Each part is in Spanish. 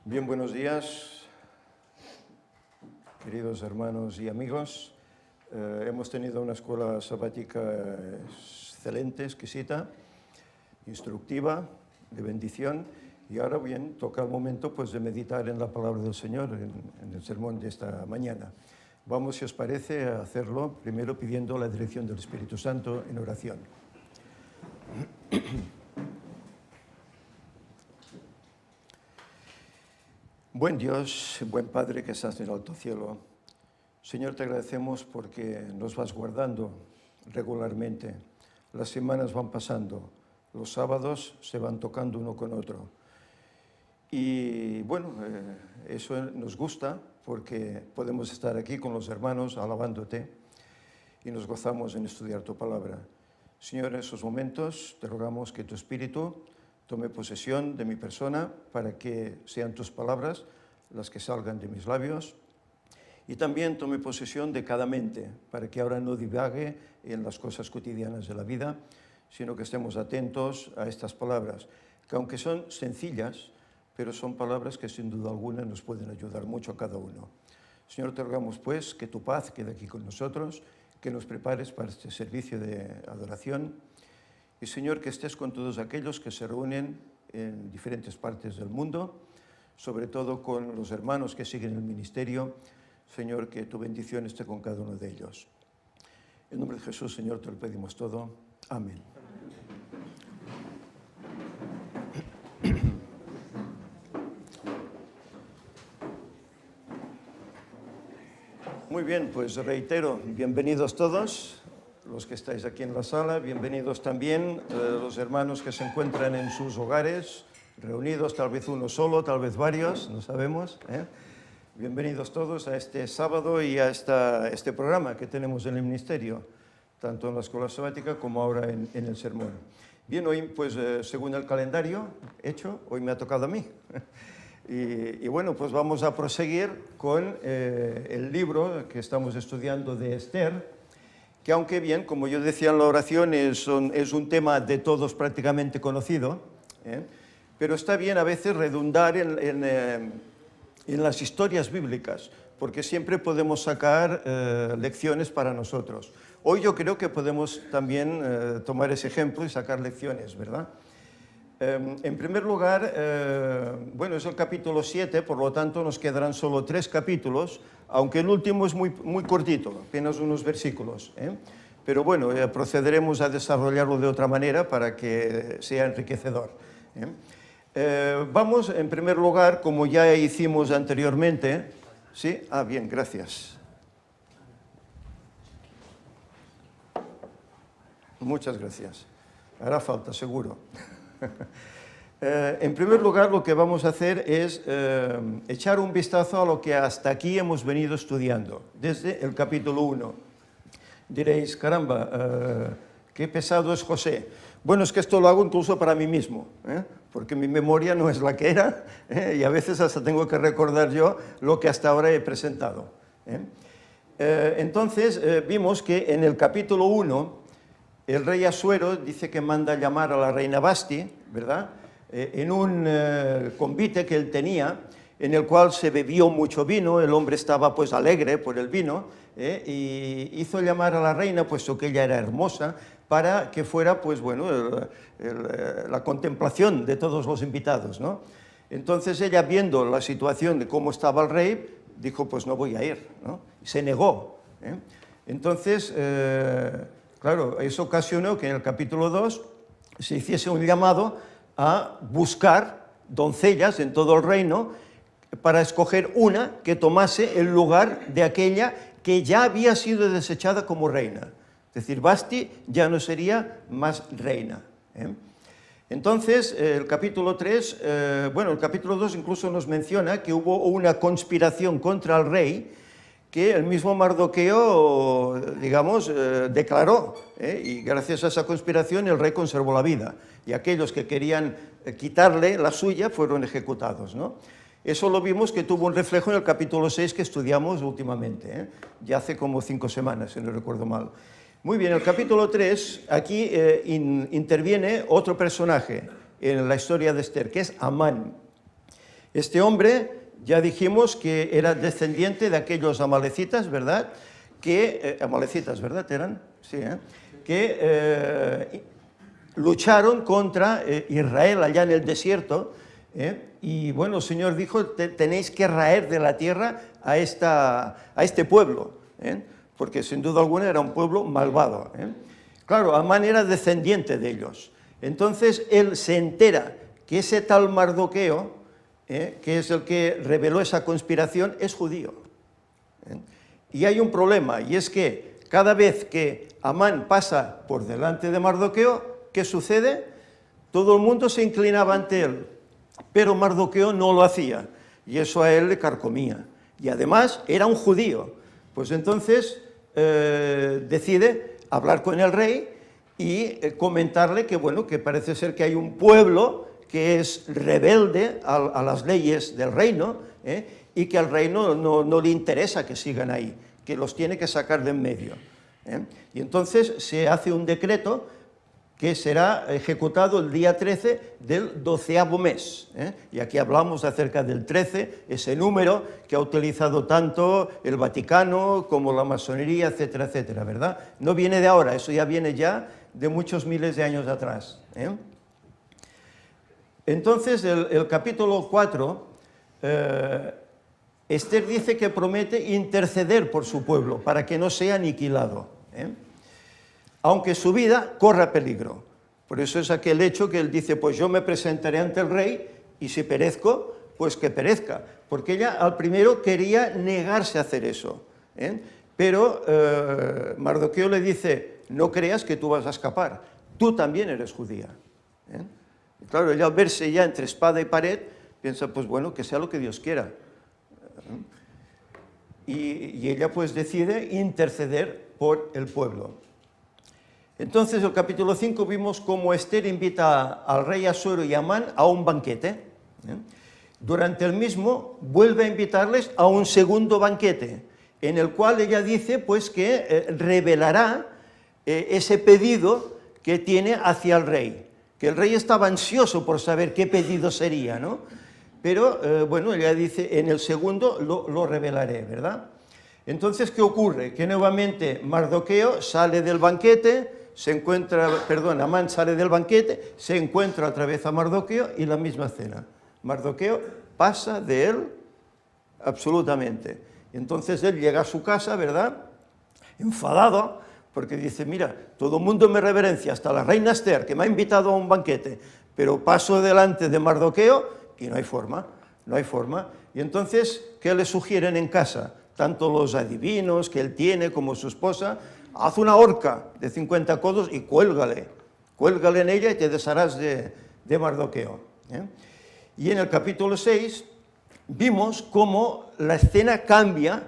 Bien, buenos días, queridos hermanos y amigos. Hemos tenido una escuela sabática excelente, exquisita, instructiva, de bendición, y ahora bien, toca el momento pues, de meditar en la palabra del Señor, en el sermón de esta mañana. Vamos, si os parece, a hacerlo primero pidiendo la dirección del Espíritu Santo en oración. Buen Dios, buen Padre que estás en el alto cielo, Señor, te agradecemos porque nos vas guardando regularmente. Las semanas van pasando, los sábados se van tocando uno con otro. Y bueno, eso nos gusta porque podemos estar aquí con los hermanos alabándote y nos gozamos en estudiar tu palabra. Señor, en esos momentos te rogamos que tu Espíritu tome posesión de mi persona para que sean tus palabras las que salgan de mis labios y también tome posesión de cada mente para que ahora no divague en las cosas cotidianas de la vida, sino que estemos atentos a estas palabras, que aunque son sencillas, pero son palabras que sin duda alguna nos pueden ayudar mucho a cada uno. Señor, te rogamos pues que tu paz quede aquí con nosotros, que nos prepares para este servicio de adoración y, Señor, que estés con todos aquellos que se reúnen en diferentes partes del mundo, sobre todo con los hermanos que siguen el ministerio. Señor, que tu bendición esté con cada uno de ellos. En nombre de Jesús, Señor, te lo pedimos todo. Amén. Muy bien, pues reitero, bienvenidos todos, los que estáis aquí en la sala, bienvenidos también los hermanos que se encuentran en sus hogares, reunidos, tal vez uno solo, tal vez varios, no sabemos. Bienvenidos todos a este sábado y a este programa que tenemos en el ministerio, tanto en la escuela sabática como ahora en el sermón. Bien, hoy, pues según el calendario hecho, hoy me ha tocado a mí. Y bueno, pues vamos a proseguir con el libro que estamos estudiando de Esther, que aunque bien, como yo decía en la oración, es un tema de todos prácticamente conocido, pero está bien a veces redundar en las historias bíblicas, porque siempre podemos sacar lecciones para nosotros. Hoy yo creo que podemos también tomar ese ejemplo y sacar lecciones, ¿verdad? En primer lugar, bueno, es el capítulo 7, por lo tanto nos quedarán solo 3 capítulos, aunque el último es muy cortito, apenas unos versículos. Pero bueno, procederemos a desarrollarlo de otra manera para que sea enriquecedor. Vamos, en primer lugar, como ya hicimos anteriormente, ¿sí? Ah, bien, gracias. Muchas gracias. Hará falta, seguro. En primer lugar, lo que vamos a hacer es echar un vistazo a lo que hasta aquí hemos venido estudiando, desde el capítulo 1. Diréis, caramba, qué pesado es José. Bueno, es que esto lo hago incluso para mí mismo, porque mi memoria no es la que era, y a veces hasta tengo que recordar yo lo que hasta ahora he presentado. Entonces, vimos que en el capítulo 1, el rey Asuero dice que manda llamar a la reina Vasti, ¿verdad?, en un convite que él tenía, en el cual se bebió mucho vino, el hombre estaba pues alegre por el vino, y hizo llamar a la reina, puesto que ella era hermosa, para que fuera pues bueno, la contemplación de todos los invitados, ¿no? Entonces ella, viendo la situación de cómo estaba el rey, dijo, pues no voy a ir, ¿no? Y se negó. Entonces, claro, eso ocasionó que en el capítulo 2 se hiciese un llamado a buscar doncellas en todo el reino para escoger una que tomase el lugar de aquella que ya había sido desechada como reina. Es decir, Vasti ya no sería más reina. Entonces, el capítulo 3, bueno, el capítulo 2 incluso nos menciona que hubo una conspiración contra el rey, que el mismo Mardoqueo, digamos, declaró, y gracias a esa conspiración el rey conservó la vida, y aquellos que querían quitarle la suya fueron ejecutados, ¿no? Eso lo vimos que tuvo un reflejo en el capítulo 6 que estudiamos últimamente, ya hace como 5 semanas, si no recuerdo mal. Muy bien, el capítulo 3, aquí interviene otro personaje en la historia de Esther, que es Amán. Este hombre, ya dijimos que era descendiente de aquellos amalecitas, ¿verdad? Amalecitas, ¿verdad? ¿Eran? Sí, ¿eh? Que lucharon contra Israel allá en el desierto, y bueno, el Señor dijo, tenéis que raer de la tierra a este pueblo, porque sin duda alguna era un pueblo malvado. Claro, Amán era descendiente de ellos. Entonces él se entera que ese tal Mardoqueo, que es el que reveló esa conspiración, es judío. Y hay un problema, y es que cada vez que Amán pasa por delante de Mardoqueo, ¿qué sucede? Todo el mundo se inclinaba ante él, pero Mardoqueo no lo hacía, y eso a él le carcomía. Y además era un judío. Pues entonces decide hablar con el rey y comentarle que, bueno, que parece ser que hay un pueblo que es rebelde a las leyes del reino, y que al reino no le interesa que sigan ahí, que los tiene que sacar de en medio. Y entonces se hace un decreto que será ejecutado el día 13 del 12º mes. Y aquí hablamos acerca del 13, ese número que ha utilizado tanto el Vaticano como la masonería, etcétera, etcétera, ¿verdad? No viene de ahora, eso ya viene ya de muchos miles de años atrás. Entonces, el capítulo 4, Esther dice que promete interceder por su pueblo para que no sea aniquilado, aunque su vida corra peligro. Por eso es aquel hecho que él dice, pues yo me presentaré ante el rey y si perezco, pues que perezca. Porque ella al primero quería negarse a hacer eso, pero Mardoqueo le dice, no creas que tú vas a escapar, tú también eres judía. Y claro, ella al verse ya entre espada y pared, piensa, pues bueno, que sea lo que Dios quiera. Y ella pues decide interceder por el pueblo. Entonces, el capítulo 5 vimos cómo Esther invita al rey Asuero y a Amán a un banquete. Durante el mismo, vuelve a invitarles a un segundo banquete, en el cual ella dice pues, que revelará ese pedido que tiene hacia el rey. Que el rey estaba ansioso por saber qué pedido sería, ¿no? Pero, bueno, ella dice, en el segundo lo revelaré, ¿verdad? Entonces, ¿qué ocurre? Que nuevamente Mardoqueo sale del banquete, Amán sale del banquete, se encuentra otra vez a Mardoqueo y la misma cena. Mardoqueo pasa de él absolutamente. Entonces él llega a su casa, ¿verdad? Enfadado, porque dice, mira, todo el mundo me reverencia, hasta la reina Esther, que me ha invitado a un banquete, pero paso delante de Mardoqueo y no hay forma, no hay forma. Y entonces, ¿qué le sugieren en casa? Tanto los adivinos que él tiene como su esposa, haz una horca de 50 codos y cuélgale en ella y te desharás de Mardoqueo. Y en el capítulo 6 vimos cómo la escena cambia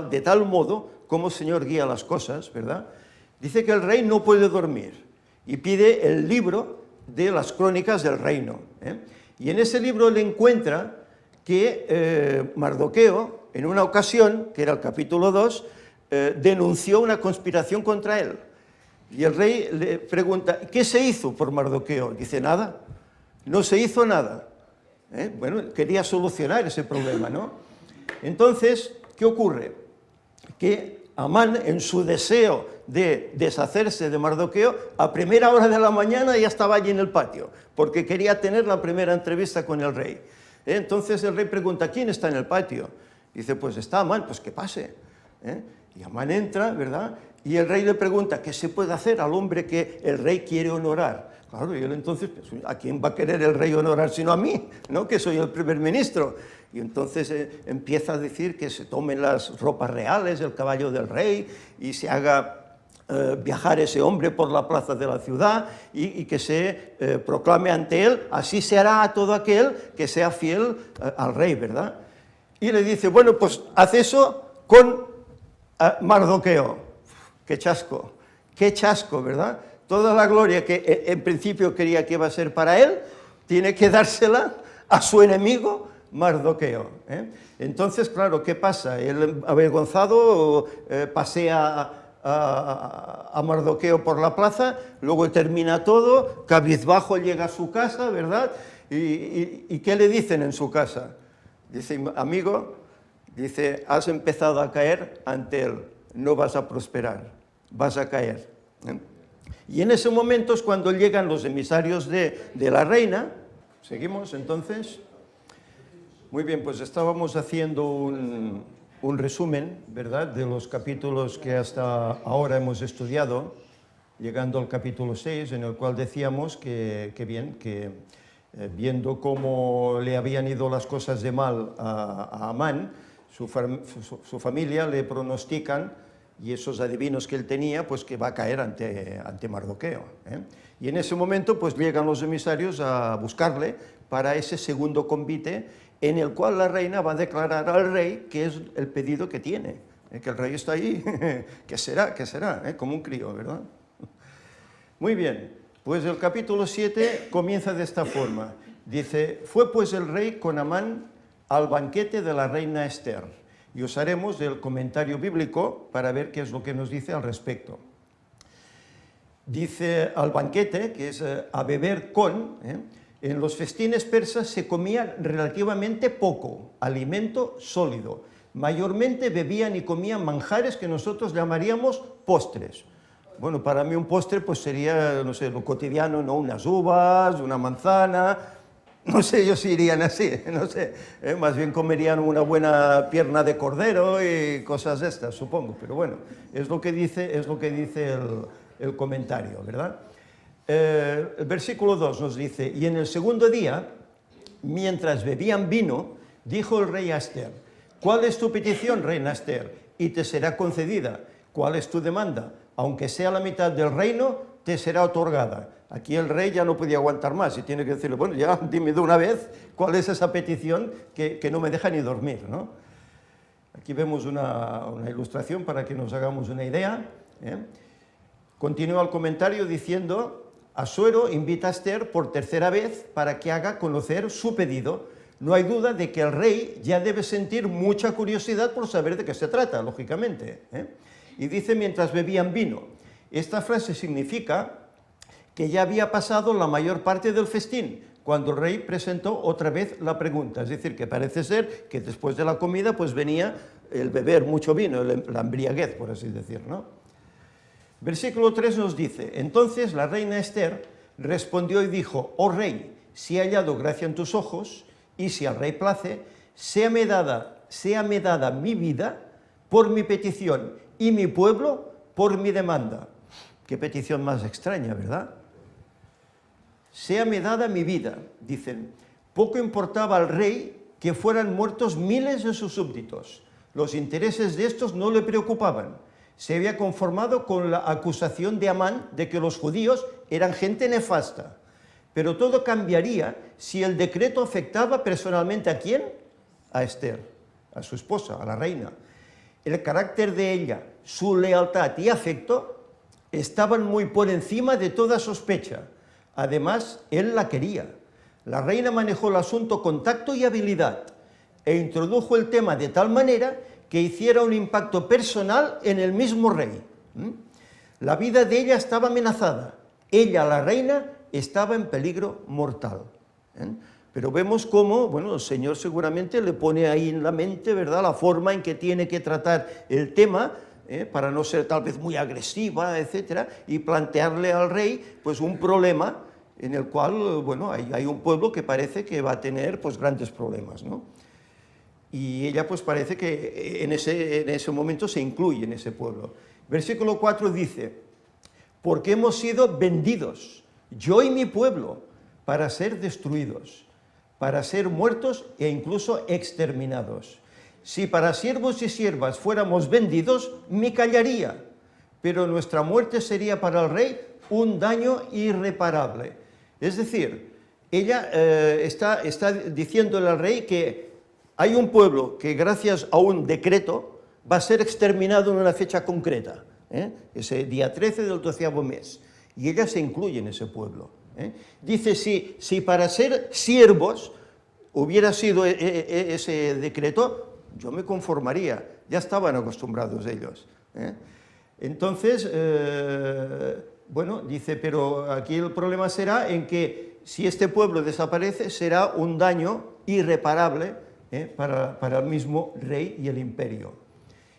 de tal modo como el Señor guía las cosas, ¿verdad? Dice que el rey no puede dormir y pide el libro de las crónicas del reino. Y en ese libro le encuentra que Mardoqueo, en una ocasión, que era el capítulo 2, denunció una conspiración contra él. Y el rey le pregunta, ¿qué se hizo por Mardoqueo? Dice, nada, no se hizo nada. Bueno, quería solucionar ese problema, ¿no? Entonces, ¿qué ocurre? Que Amán, en su deseo de deshacerse de Mardoqueo, a primera hora de la mañana ya estaba allí en el patio, porque quería tener la primera entrevista con el rey. Entonces el rey pregunta, ¿quién está en el patio? Dice, pues está Amán, pues que pase. Y Amán entra, ¿verdad? Y el rey le pregunta, ¿qué se puede hacer al hombre que el rey quiere honorar? Claro, y él entonces, ¿a quién va a querer el rey honorar sino a mí? ¿No? Que soy el primer ministro. Y entonces empieza a decir que se tomen las ropas reales, el caballo del rey, y se haga viajar ese hombre por la plaza de la ciudad y que se proclame ante él, así se hará a todo aquel que sea fiel al rey, ¿verdad? Y le dice, bueno, pues haz eso con Mardoqueo. Qué chasco, ¿verdad? Toda la gloria que en principio quería que iba a ser para él, tiene que dársela a su enemigo Mardoqueo. Entonces, claro, ¿qué pasa? Él, avergonzado, pasea a Mardoqueo por la plaza, luego termina todo, cabizbajo llega a su casa, ¿verdad? ¿Y qué le dicen en su casa? Dice, amigo, dice, has empezado a caer ante él, no vas a prosperar, vas a caer. Y en ese momento es cuando llegan los emisarios de la reina. ¿Seguimos entonces? Muy bien, pues estábamos haciendo un resumen, ¿verdad?, de los capítulos que hasta ahora hemos estudiado, llegando al capítulo 6, en el cual decíamos que viendo cómo le habían ido las cosas de mal a Amán, su familia le pronostican, y esos adivinos que él tenía, pues que va a caer ante Mardoqueo. Y en ese momento pues llegan los emisarios a buscarle para ese segundo convite, en el cual la reina va a declarar al rey que es el pedido que tiene, que el rey está ahí, que será, como un crío, ¿verdad? Muy bien, pues el capítulo 7 comienza de esta forma. Dice, fue pues el rey con Amán al banquete de la reina Esther. Y usaremos el comentario bíblico para ver qué es lo que nos dice al respecto. Dice al banquete, que es a beber con, en los festines persas se comía relativamente poco, alimento sólido. Mayormente bebían y comían manjares que nosotros llamaríamos postres. Bueno, para mí un postre pues sería, no sé, lo cotidiano, ¿no? Unas uvas, una manzana, no sé yo si irían así, no sé, más bien comerían una buena pierna de cordero y cosas de estas, supongo, pero bueno, es lo que dice el comentario, ¿verdad? El versículo 2 nos dice, y en el segundo día, mientras bebían vino, dijo el rey a Esther, ¿cuál es tu petición, reina Esther? Y te será concedida. ¿Cuál es tu demanda? Aunque sea la mitad del reino, te será otorgada. Aquí el rey ya no podía aguantar más y tiene que decirle, bueno, ya dime de una vez cuál es esa petición que no me deja ni dormir, ¿no? Aquí vemos una ilustración para que nos hagamos una idea. Continúa el comentario diciendo, Asuero invita a Esther por tercera vez para que haga conocer su pedido. No hay duda de que el rey ya debe sentir mucha curiosidad por saber de qué se trata, lógicamente. Y dice, mientras bebían vino. Esta frase significa que ya había pasado la mayor parte del festín, cuando el rey presentó otra vez la pregunta. Es decir, que parece ser que después de la comida pues venía el beber mucho vino, la embriaguez, por así decir, ¿no? Versículo 3 nos dice, entonces la reina Esther respondió y dijo, oh rey, si he hallado gracia en tus ojos, y si al rey place, séame dada mi vida por mi petición, y mi pueblo por mi demanda. Qué petición más extraña, ¿verdad? Séame dada mi vida, dicen. Poco importaba al rey que fueran muertos miles de sus súbditos. Los intereses de estos no le preocupaban. Se había conformado con la acusación de Amán de que los judíos eran gente nefasta. Pero todo cambiaría si el decreto afectaba personalmente ¿a quién? A Esther, a su esposa, a la reina. El carácter de ella, su lealtad y afecto estaban muy por encima de toda sospecha. Además, él la quería. La reina manejó el asunto con tacto y habilidad e introdujo el tema de tal manera que hiciera un impacto personal en el mismo rey. La vida de ella estaba amenazada. Ella, la reina, estaba en peligro mortal. Pero vemos cómo, bueno, el Señor seguramente le pone ahí en la mente, ¿verdad?, la forma en que tiene que tratar el tema, para no ser tal vez muy agresiva, etcétera, y plantearle al rey pues un problema en el cual, bueno, hay un pueblo que parece que va a tener pues grandes problemas, ¿no? Y ella pues parece que en ese momento se incluye en ese pueblo. Versículo 4 dice, porque hemos sido vendidos, yo y mi pueblo, para ser destruidos, para ser muertos e incluso exterminados. Si para siervos y siervas fuéramos vendidos, me callaría, pero nuestra muerte sería para el rey un daño irreparable. Es decir, ella está diciéndole al rey que hay un pueblo que gracias a un decreto va a ser exterminado en una fecha concreta, ese día 13 del 12º mes, y ella se incluye en ese pueblo. Dice, si para ser siervos hubiera sido ese decreto, yo me conformaría, ya estaban acostumbrados ellos. Entonces, bueno, dice, pero aquí el problema será en que si este pueblo desaparece, será un daño irreparable para el mismo rey y el imperio.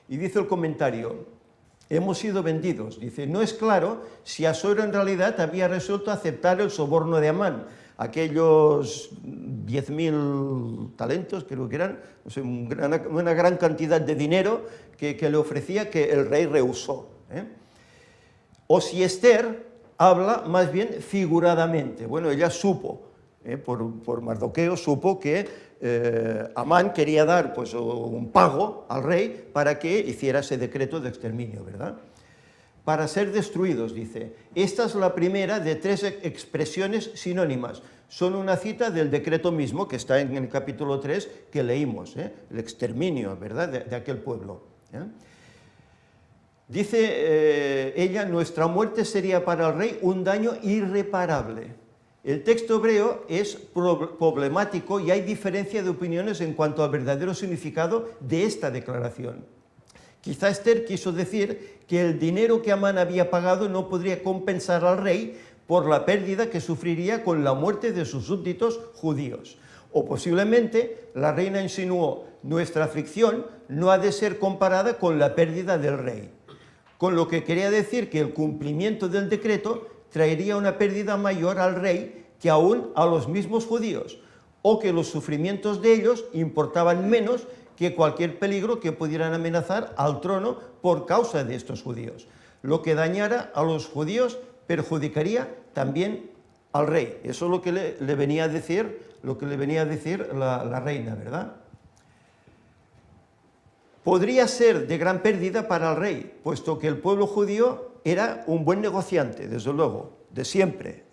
Y dice el comentario, hemos sido vendidos. Dice, no es claro si Asuero en realidad había resuelto aceptar el soborno de Amán, aquellos 10.000 talentos, creo que eran, o sea, una gran cantidad de dinero que le ofrecía, que el rey rehusó. O si Esther habla más bien figuradamente. Bueno, ella supo, por Mardoqueo, supo que Amán quería dar pues, un pago al rey para que hiciera ese decreto de exterminio, ¿verdad? Para ser destruidos, dice. Esta es la primera de 3 expresiones sinónimas. Son una cita del decreto mismo, que está en el capítulo 3, que leímos, el exterminio, ¿verdad?, de aquel pueblo. Dice ella, nuestra muerte sería para el rey un daño irreparable. El texto hebreo es problemático y hay diferencia de opiniones en cuanto al verdadero significado de esta declaración. Quizá Esther quiso decir que el dinero que Amán había pagado no podría compensar al rey por la pérdida que sufriría con la muerte de sus súbditos judíos. O posiblemente la reina insinuó, nuestra aflicción no ha de ser comparada con la pérdida del rey. Con lo que quería decir que el cumplimiento del decreto traería una pérdida mayor al rey que aún a los mismos judíos, o que los sufrimientos de ellos importaban menos que cualquier peligro que pudieran amenazar al trono por causa de estos judíos. Lo que dañara a los judíos perjudicaría también al rey. Eso es lo que le venía a decir, la reina, ¿verdad? Podría ser de gran pérdida para el rey, puesto que el pueblo judío era un buen negociante, desde luego, de siempre,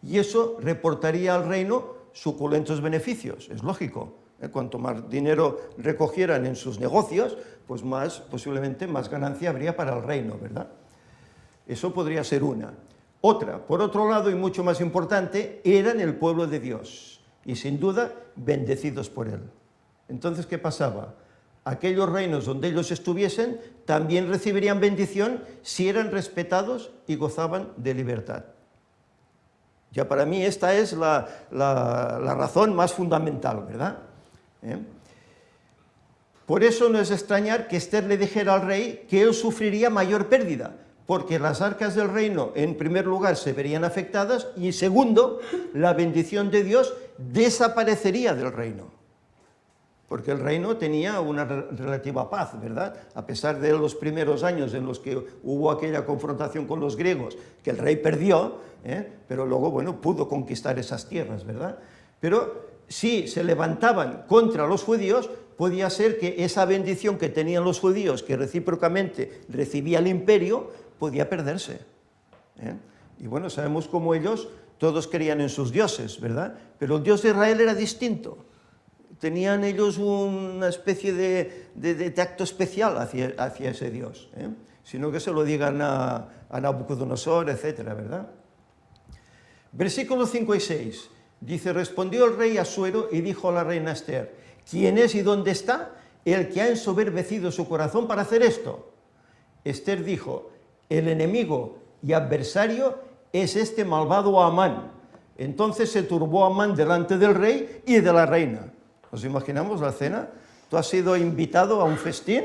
y eso reportaría al reino suculentos beneficios, es lógico. Cuanto más dinero recogieran en sus negocios, pues posiblemente más ganancia habría para el reino, ¿verdad? Eso podría ser una. Otra, por otro lado, y mucho más importante, eran el pueblo de Dios, y sin duda bendecidos por él. Entonces, ¿qué pasaba? Aquellos reinos donde ellos estuviesen también recibirían bendición si eran respetados y gozaban de libertad. Ya para mí esta es la razón más fundamental, ¿verdad? Por eso no es extrañar que Esther le dijera al rey que él sufriría mayor pérdida, porque las arcas del reino, en primer lugar, se verían afectadas y, segundo, la bendición de Dios desaparecería del reino. Porque el reino tenía una relativa paz, ¿verdad? A pesar de los primeros años en los que hubo aquella confrontación con los griegos, que el rey perdió, pero luego, bueno, pudo conquistar esas tierras, ¿verdad? Pero si se levantaban contra los judíos, podía ser que esa bendición que tenían los judíos, que recíprocamente recibía el imperio, podía perderse. Y bueno, sabemos cómo ellos todos creían en sus dioses, ¿verdad? Pero el Dios de Israel era distinto. Tenían ellos una especie de tacto especial hacia ese Dios, sino que se lo digan a Nabucodonosor, etcétera, ¿verdad? Versículos 5 y 6, dice, respondió el rey Asuero y dijo a la reina Esther, ¿quién es y dónde está el que ha ensoberbecido su corazón para hacer esto? Esther dijo, el enemigo y adversario es este malvado Amán. Entonces se turbó Amán delante del rey y de la reina. ¿Nos imaginamos la cena? Tú has sido invitado a un festín,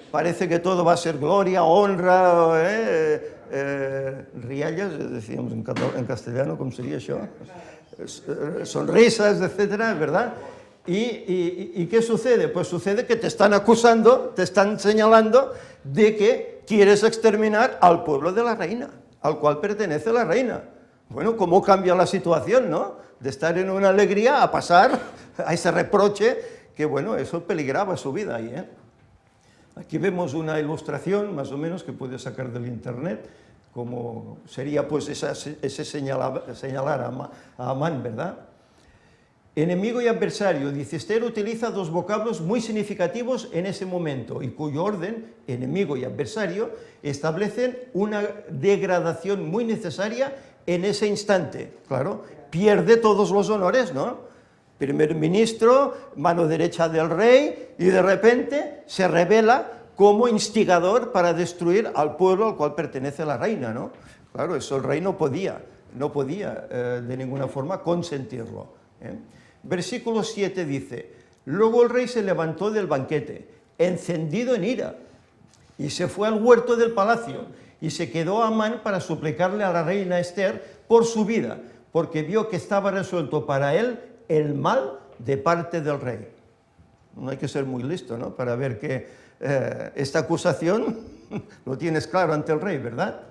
parece que todo va a ser gloria, honra, riallas, decíamos en castellano, ¿cómo sería eso? Sonrisas, etcétera, ¿verdad? ¿Y qué sucede? Pues sucede que te están acusando, te están señalando de que quieres exterminar al pueblo de la reina, al cual pertenece la reina. Bueno, ¿cómo cambia la situación, no? De estar en una alegría a pasar a ese reproche que, bueno, eso peligraba su vida ahí, Aquí vemos una ilustración, más o menos, que puedes sacar del internet, como sería, pues, ese señalar a Amán, ¿verdad? Enemigo y adversario, dice Esther, utiliza dos vocablos muy significativos en ese momento y cuyo orden, enemigo y adversario, establecen una degradación muy necesaria en ese instante. Claro, pierde todos los honores, ¿no? Primer ministro, mano derecha del rey, y de repente se revela como instigador para destruir al pueblo al cual pertenece la reina, ¿no? Claro, eso el rey no podía no podía de ninguna forma consentirlo. Versículo 7 dice, luego el rey se levantó del banquete, encendido en ira, y se fue al huerto del palacio, y se quedó Amán para suplicarle a la reina Ester por su vida, porque vio que estaba resuelto para él el mal de parte del rey. No hay que ser muy listo, ¿no?, para ver que esta acusación lo tienes claro ante el rey, ¿verdad?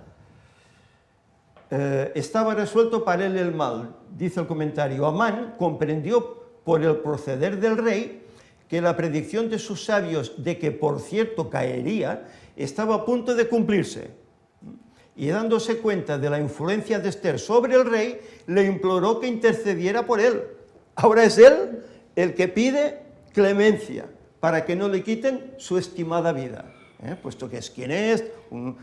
Estaba resuelto para él el mal, dice el comentario. Amán comprendió por el proceder del rey que la predicción de sus sabios de que por cierto caería estaba a punto de cumplirse, y dándose cuenta de la influencia de Ester sobre el rey, le imploró que intercediera por él. Ahora es él el que pide clemencia para que no le quiten su estimada vida, puesto que es quien es, un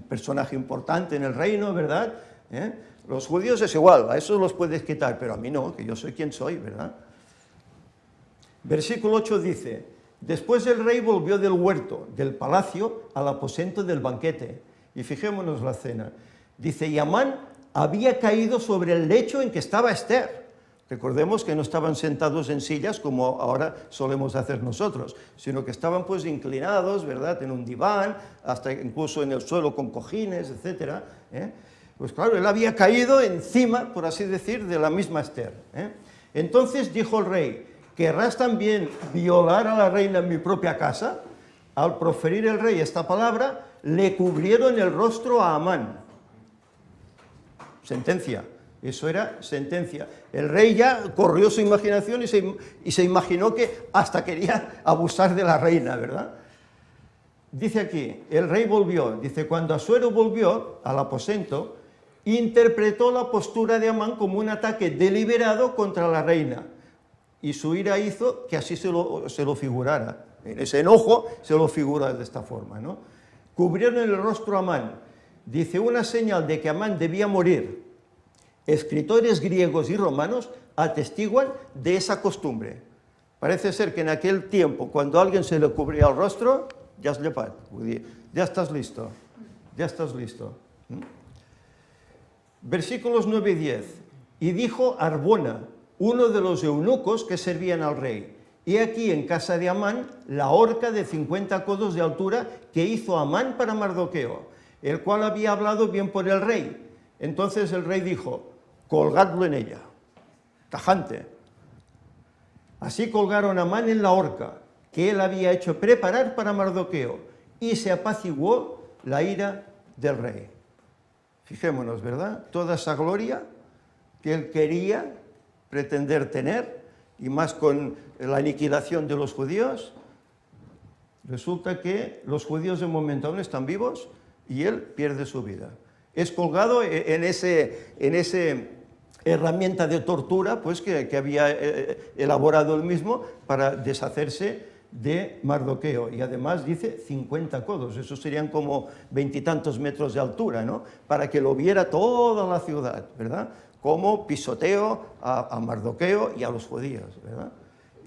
personaje importante en el reino, ¿verdad? Los judíos es igual, a esos los puedes quitar, pero a mí no, que yo soy quien soy, ¿verdad? Versículo 8 dice, después el rey volvió del huerto, del palacio, al aposento del banquete. Y fijémonos la escena. Dice, y Amán había caído sobre el lecho en que estaba Ester. Recordemos que no estaban sentados en sillas como ahora solemos hacer nosotros, sino que estaban pues inclinados, ¿verdad?, en un diván, hasta incluso en el suelo con cojines, etc. Pues claro, él había caído encima, por así decir, de la misma Ester. Entonces dijo el rey, ¿querrás también violar a la reina en mi propia casa? Al proferir el rey esta palabra, le cubrieron el rostro a Amán. Sentencia. Eso era sentencia. El rey ya corrió su imaginación y se imaginó que hasta quería abusar de la reina, ¿verdad? Dice aquí, el rey volvió, dice, cuando Asuero volvió al aposento, interpretó la postura de Amán como un ataque deliberado contra la reina, y su ira hizo que así se lo figurara. En ese enojo se lo figura de esta forma, ¿no? Cubrieron el rostro a Amán. Dice, una señal de que Amán debía morir. Escritores griegos y romanos atestiguan de esa costumbre. Parece ser que en aquel tiempo, cuando a alguien se le cubría el rostro, ya has llepat, ya estás listo, ya estás listo. Versículos 9 y 10. Y dijo Arbona, uno de los eunucos que servían al rey, y aquí en casa de Amán la horca de 50 codos de altura que hizo Amán para Mardoqueo, el cual había hablado bien por el rey. Entonces el rey dijo, colgadlo en ella. Tajante. Así colgaron a Amán en la horca que él había hecho preparar para Mardoqueo, y se apaciguó la ira del rey. Fijémonos, ¿verdad? Toda esa gloria que él quería pretender tener, y más con la aniquilación de los judíos, resulta que los judíos de momento aún están vivos y él pierde su vida. Es colgado en ese herramienta de tortura pues, que había elaborado él mismo para deshacerse de Mardoqueo. Y además dice 50 codos, eso serían como 20 y tantos metros de altura, ¿no?, para que lo viera toda la ciudad, ¿verdad?, como pisoteo a Mardoqueo y a los judíos, ¿verdad?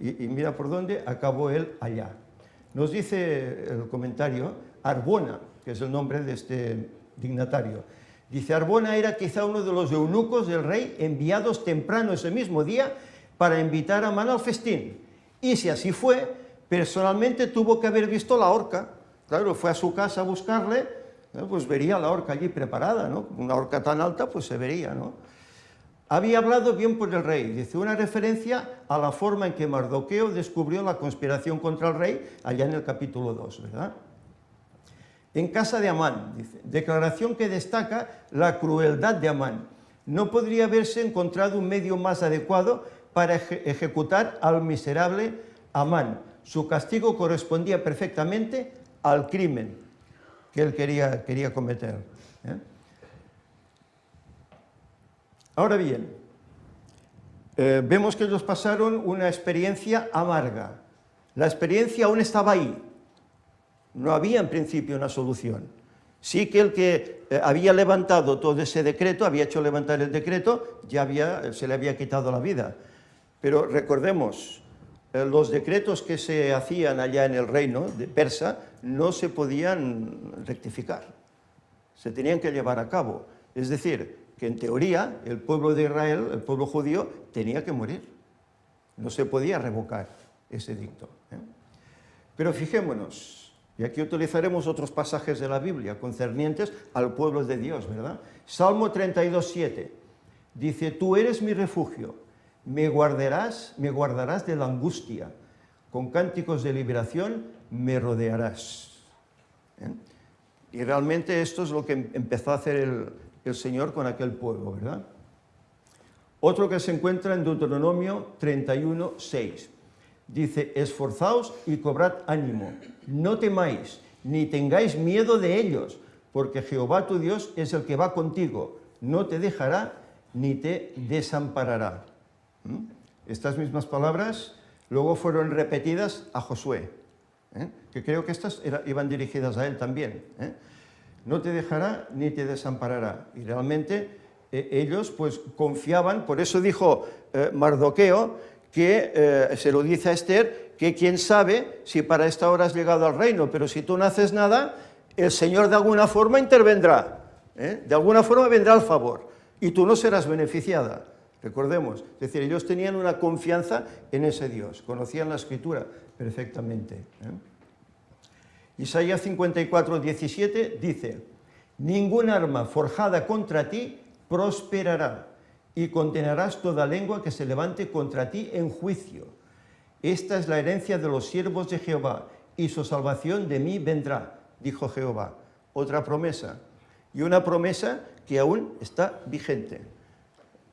Y mira por dónde acabó él allá. Nos dice el comentario, Arbona, que es el nombre de este dignatario. Dice, Arbona era quizá uno de los eunucos del rey enviados temprano ese mismo día para invitar a Amán al festín. Y si así fue, personalmente tuvo que haber visto la horca. Claro, fue a su casa a buscarle, pues vería la horca allí preparada, ¿no? Una horca tan alta, pues se vería, ¿no? Había hablado bien por el rey, dice, una referencia a la forma en que Mardoqueo descubrió la conspiración contra el rey, allá en el capítulo 2, ¿verdad? En casa de Amán, dice, declaración que destaca la crueldad de Amán. No podría haberse encontrado un medio más adecuado para ejecutar al miserable Amán. Su castigo correspondía perfectamente al crimen que él quería cometer. Ahora bien, vemos que ellos pasaron una experiencia amarga. La experiencia aún estaba ahí. No había en principio una solución. Sí que el que había levantado todo ese decreto, había hecho levantar el decreto, se le había quitado la vida. Pero recordemos, los decretos que se hacían allá en el reino de Persa no se podían rectificar. Se tenían que llevar a cabo. Es decir, que en teoría el pueblo de Israel, el pueblo judío, tenía que morir. No se podía revocar ese edicto. Pero fijémonos, y aquí utilizaremos otros pasajes de la Biblia concernientes al pueblo de Dios, ¿verdad? Salmo 32:7 dice: tú eres mi refugio, me guardarás de la angustia, con cánticos de liberación me rodearás. Y realmente esto es lo que empezó a hacer el Señor con aquel pueblo, ¿verdad? Otro que se encuentra en Deuteronomio 31:6. Dice: esforzaos y cobrad ánimo, no temáis, ni tengáis miedo de ellos, porque Jehová tu Dios es el que va contigo, no te dejará ni te desamparará. Estas mismas palabras luego fueron repetidas a Josué, que creo que estas iban dirigidas a él también. No te dejará ni te desamparará. Y realmente ellos pues confiaban, por eso dijo Mardoqueo, que se lo dice a Esther, que quién sabe si para esta hora has llegado al reino, pero si tú no haces nada, el Señor de alguna forma intervendrá, de alguna forma vendrá al favor, y tú no serás beneficiada. Recordemos, es decir, ellos tenían una confianza en ese Dios, conocían la Escritura perfectamente. Isaías 54:17 dice: ningún arma forjada contra ti prosperará, y condenarás toda lengua que se levante contra ti en juicio. Esta es la herencia de los siervos de Jehová, y su salvación de mí vendrá, dijo Jehová. Otra promesa, y una promesa que aún está vigente.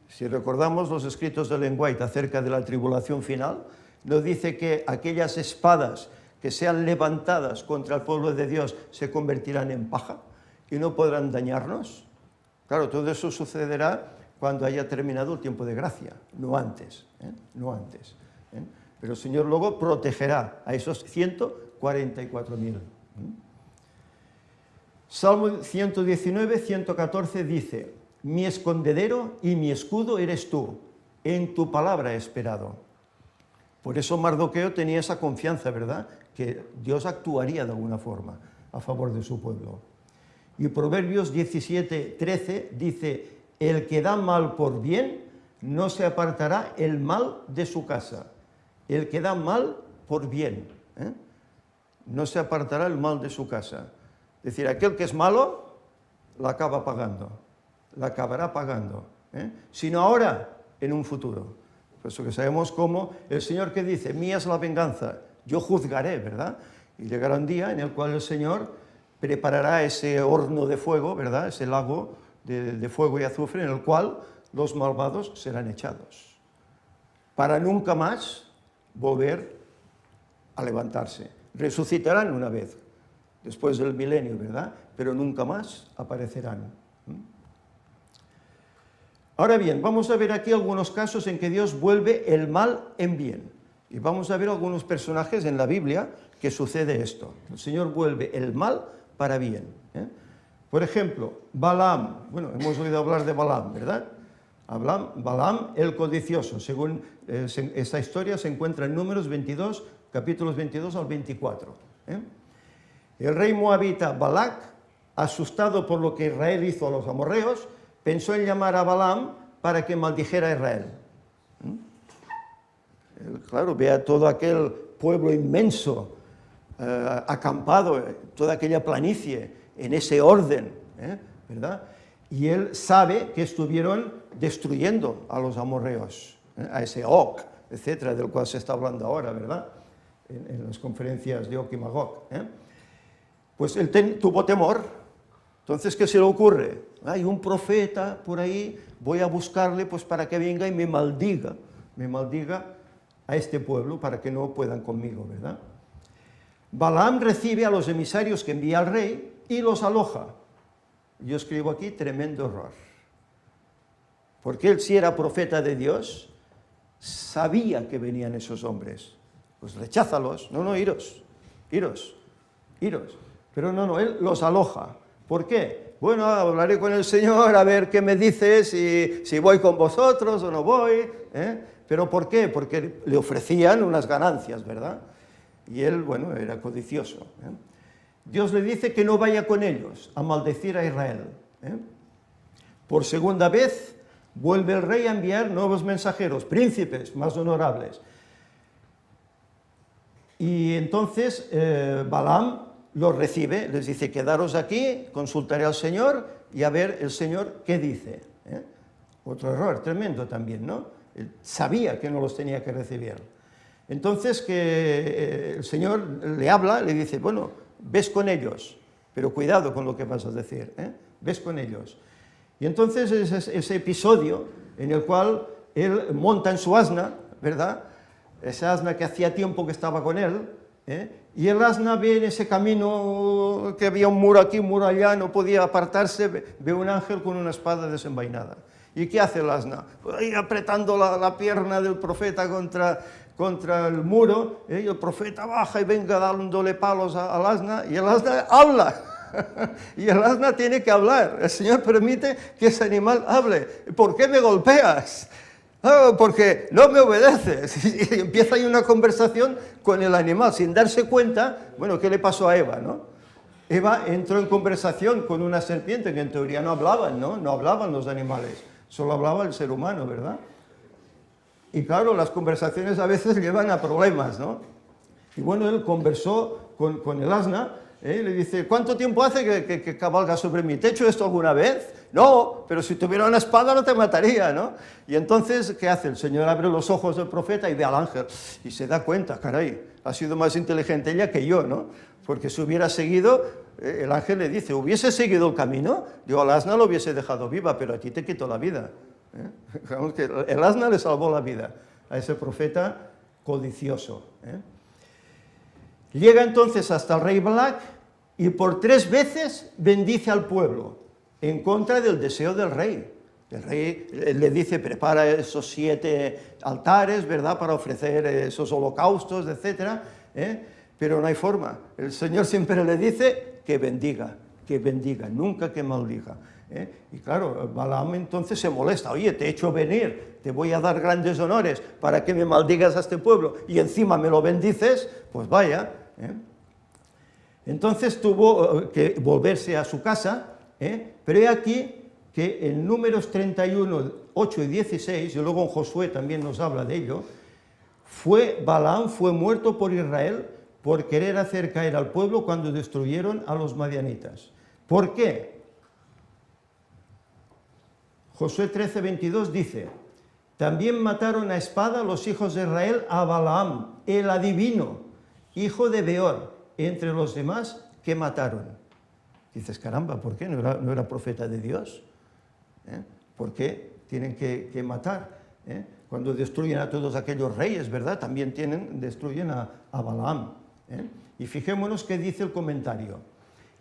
Si recordamos los escritos de Ellen White acerca de la tribulación final, nos dice que aquellas espadas que sean levantadas contra el pueblo de Dios se convertirán en paja y no podrán dañarnos. Claro, todo eso sucederá cuando haya terminado el tiempo de gracia, no antes, no antes. Pero el Señor luego protegerá a esos 144.000. Salmo 119, 114 dice: mi escondedero y mi escudo eres tú, en tu palabra he esperado. Por eso Mardoqueo tenía esa confianza, ¿verdad?, que Dios actuaría de alguna forma a favor de su pueblo. Y Proverbios 17, 13 dice: el que da mal por bien, no se apartará el mal de su casa. El que da mal por bien, no se apartará el mal de su casa. Es decir, aquel que es malo, la acaba pagando, la acabará pagando. Si no ahora, en un futuro. Por eso que sabemos cómo el Señor que dice: mía es la venganza, yo juzgaré, ¿verdad? Y llegará un día en el cual el Señor preparará ese horno de fuego, ¿verdad?, ese lago de fuego y azufre en el cual los malvados serán echados, para nunca más volver a levantarse. Resucitarán una vez, después del milenio, ¿verdad?, pero nunca más aparecerán. Ahora bien, vamos a ver aquí algunos casos en que Dios vuelve el mal en bien. Y vamos a ver algunos personajes en la Biblia que sucede esto. El Señor vuelve el mal para bien. Por ejemplo, Balaam. Bueno, hemos oído hablar de Balaam, ¿verdad? Balaam el codicioso. Según esta historia se encuentra en Números 22, capítulos 22 al 24. El rey moabita Balac, asustado por lo que Israel hizo a los amorreos, pensó en llamar a Balaam para que maldijera a Israel. Claro, vea todo aquel pueblo inmenso, acampado, toda aquella planicie, en ese orden, ¿verdad? Y él sabe que estuvieron destruyendo a los amorreos, a ese Og, etcétera, del cual se está hablando ahora, ¿verdad?, en las conferencias de Og y Magog. Pues él tuvo temor. Entonces, ¿qué se le ocurre? Hay un profeta por ahí, voy a buscarle pues para que venga y me maldiga a este pueblo para que no puedan conmigo, ¿verdad? Balaam recibe a los emisarios que envía al rey y los aloja. Yo escribo aquí: tremendo error. Porque él, si era profeta de Dios, sabía que venían esos hombres. Pues recházalos. No, iros. Pero no, él los aloja. ¿Por qué? Bueno, hablaré con el Señor a ver qué me dice, si voy con vosotros o no voy. ¿Pero por qué? Porque le ofrecían unas ganancias, ¿verdad? Y él, bueno, era codicioso. Dios le dice que no vaya con ellos a maldecir a Israel. Por segunda vez vuelve el rey a enviar nuevos mensajeros, príncipes más honorables. Y entonces Balaam los recibe, les dice, quedaros aquí, consultaré al Señor y a ver el Señor qué dice. Otro error tremendo también, ¿no? Él sabía que no los tenía que recibir. Entonces que el Señor le habla, le dice, bueno, ves con ellos, pero cuidado con lo que vas a decir, ves con ellos. Y entonces es ese episodio en el cual él monta en su asna, ¿verdad? Esa asna que hacía tiempo que estaba con él, y el asna ve en ese camino que había un muro aquí, un muro allá, no podía apartarse, ve un ángel con una espada desenvainada. ¿Y qué hace el asna? Pues ahí apretando la pierna del profeta contra el muro, y el profeta baja y venga dándole palos al asna, y el asna habla. Y el asna tiene que hablar. El Señor permite que ese animal hable. ¿Por qué me golpeas? Oh, porque no me obedeces. Y empieza ahí una conversación con el animal sin darse cuenta. Bueno, ¿qué le pasó a Eva, no? Eva entró en conversación con una serpiente que en teoría no hablaban, ¿no? No hablaban los animales, solo hablaba el ser humano, ¿verdad? Y claro, las conversaciones a veces llevan a problemas, ¿no? Y bueno, él conversó con el asna, le dice, ¿cuánto tiempo hace que cabalgas sobre mi techo esto alguna vez? No, pero si tuviera una espada no te mataría, ¿no? Y entonces, ¿qué hace? El Señor abre los ojos del profeta y ve al ángel y se da cuenta, caray, ha sido más inteligente ella que yo, ¿no? Porque si hubiera seguido, el ángel le dice, ¿hubiese seguido el camino? Digo, al asna lo hubiese dejado viva, pero a ti te quitó la vida. Digamos que el asna le salvó la vida a ese profeta codicioso. Llega entonces hasta el rey Balac y por 3 veces bendice al pueblo en contra del deseo del rey. El rey le dice, prepara esos 7 altares, ¿verdad?, para ofrecer esos holocaustos, etc. Pero no hay forma. El Señor siempre le dice que bendiga, nunca que maldiga. Y claro, Balaam entonces se molesta, oye, te he hecho venir, te voy a dar grandes honores para que me maldigas a este pueblo y encima me lo bendices, pues vaya. Entonces tuvo que volverse a su casa, pero he aquí que en Números 31, 8 y 16, y luego en Josué también nos habla de ello, Balaam fue muerto por Israel por querer hacer caer al pueblo cuando destruyeron a los madianitas. ¿Por qué? Josué 13, 22 dice, también mataron a espada los hijos de Israel a Balaam, el adivino, hijo de Beor, entre los demás que mataron. Dices, caramba, ¿por qué? ¿No era profeta de Dios? ¿Por qué tienen que matar? Cuando destruyen a todos aquellos reyes, ¿verdad? También destruyen a Balaam. Y fijémonos qué dice el comentario.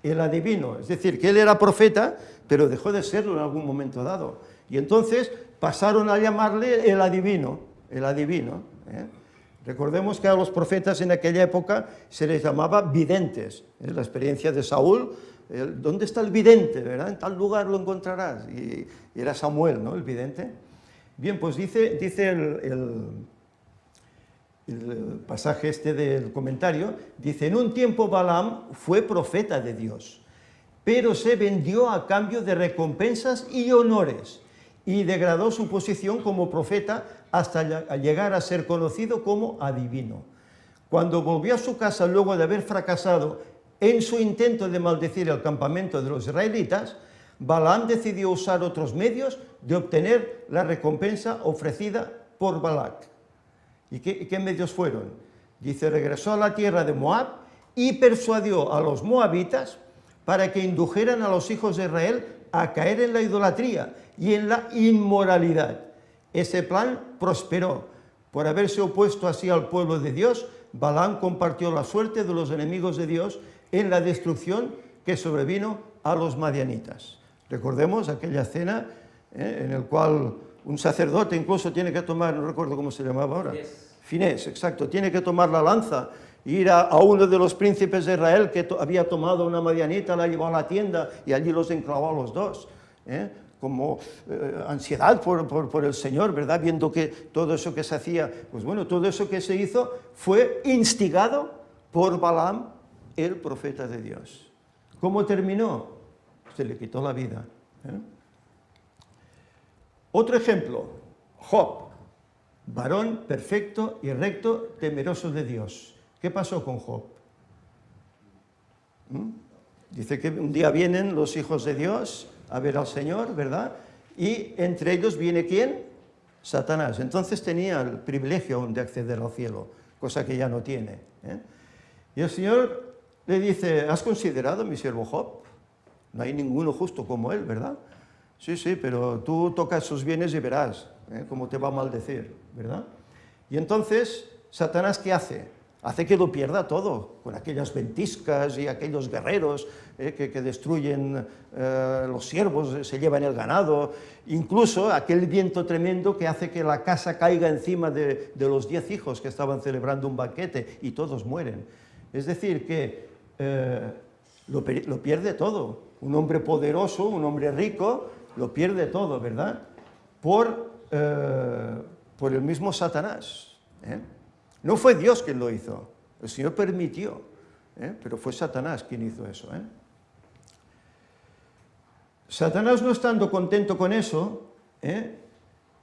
El adivino, es decir, que él era profeta, pero dejó de serlo en algún momento dado. Y entonces pasaron a llamarle el adivino. Recordemos que a los profetas en aquella época se les llamaba videntes. La experiencia de Saúl, ¿dónde está el vidente? ¿Verdad? En tal lugar lo encontrarás. Y era Samuel, ¿no?, el vidente. Bien, pues dice el pasaje este del comentario, dice, en un tiempo Balaam fue profeta de Dios, pero se vendió a cambio de recompensas y honores, y degradó su posición como profeta hasta llegar a ser conocido como adivino. Cuando volvió a su casa luego de haber fracasado en su intento de maldecir el campamento de los israelitas, Balaam decidió usar otros medios de obtener la recompensa ofrecida por Balac. ¿Y qué medios fueron? Dice, regresó a la tierra de Moab y persuadió a los moabitas para que indujeran a los hijos de Israel a caer en la idolatría y en la inmoralidad. Ese plan prosperó. Por haberse opuesto así al pueblo de Dios, Balaam compartió la suerte de los enemigos de Dios en la destrucción que sobrevino a los madianitas. Recordemos aquella escena en la cual un sacerdote incluso tiene que tomar, no recuerdo cómo se llamaba ahora, Finés, exacto, tiene que tomar la lanza, ir a uno de los príncipes de Israel que había tomado una madianita, la llevó a la tienda y allí los enclavó a los dos, como ansiedad por el Señor, ¿verdad? Viendo que todo eso que se hacía, pues bueno, todo eso que se hizo fue instigado por Balaam, el profeta de Dios. ¿Cómo terminó? Se le quitó la vida. Otro ejemplo, Job, varón perfecto y recto, temeroso de Dios. ¿Qué pasó con Job? Dice que un día vienen los hijos de Dios a ver al Señor, ¿verdad? Y entre ellos viene ¿quién? Satanás. Entonces tenía el privilegio aún de acceder al cielo, cosa que ya no tiene. Y el Señor le dice, ¿has considerado a mi siervo Job? No hay ninguno justo como él, ¿verdad? Sí, sí, pero tú tocas sus bienes y verás cómo te va a maldecir, ¿verdad? Y entonces, ¿Satanás qué hace? Hace que lo pierda todo, con aquellas ventiscas y aquellos guerreros que destruyen los siervos, se llevan el ganado, incluso aquel viento tremendo que hace que la casa caiga encima de los 10 hijos que estaban celebrando un banquete y todos mueren. Es decir, que lo pierde todo. Un hombre poderoso, un hombre rico, lo pierde todo, ¿verdad? Por el mismo Satanás. No fue Dios quien lo hizo, el Señor permitió, pero fue Satanás quien hizo eso. Satanás, no estando contento con eso,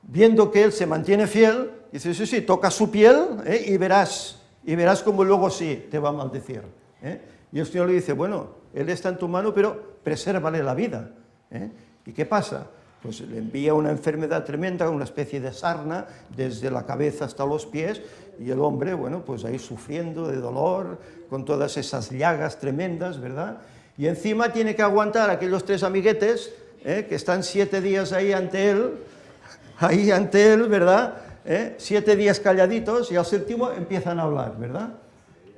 viendo que él se mantiene fiel, dice, sí, sí, toca su piel y verás cómo luego sí te va a maldecir. Y el Señor le dice, bueno, él está en tu mano, pero presérvale la vida. ¿Y qué pasa? Pues le envía una enfermedad tremenda, una especie de sarna, desde la cabeza hasta los pies, y el hombre, bueno, pues ahí sufriendo de dolor, con todas esas llagas tremendas, ¿verdad? Y encima tiene que aguantar a aquellos 3 amiguetes, que están 7 días ahí ante él, ¿verdad? 7 días calladitos, y al séptimo empiezan a hablar, ¿verdad?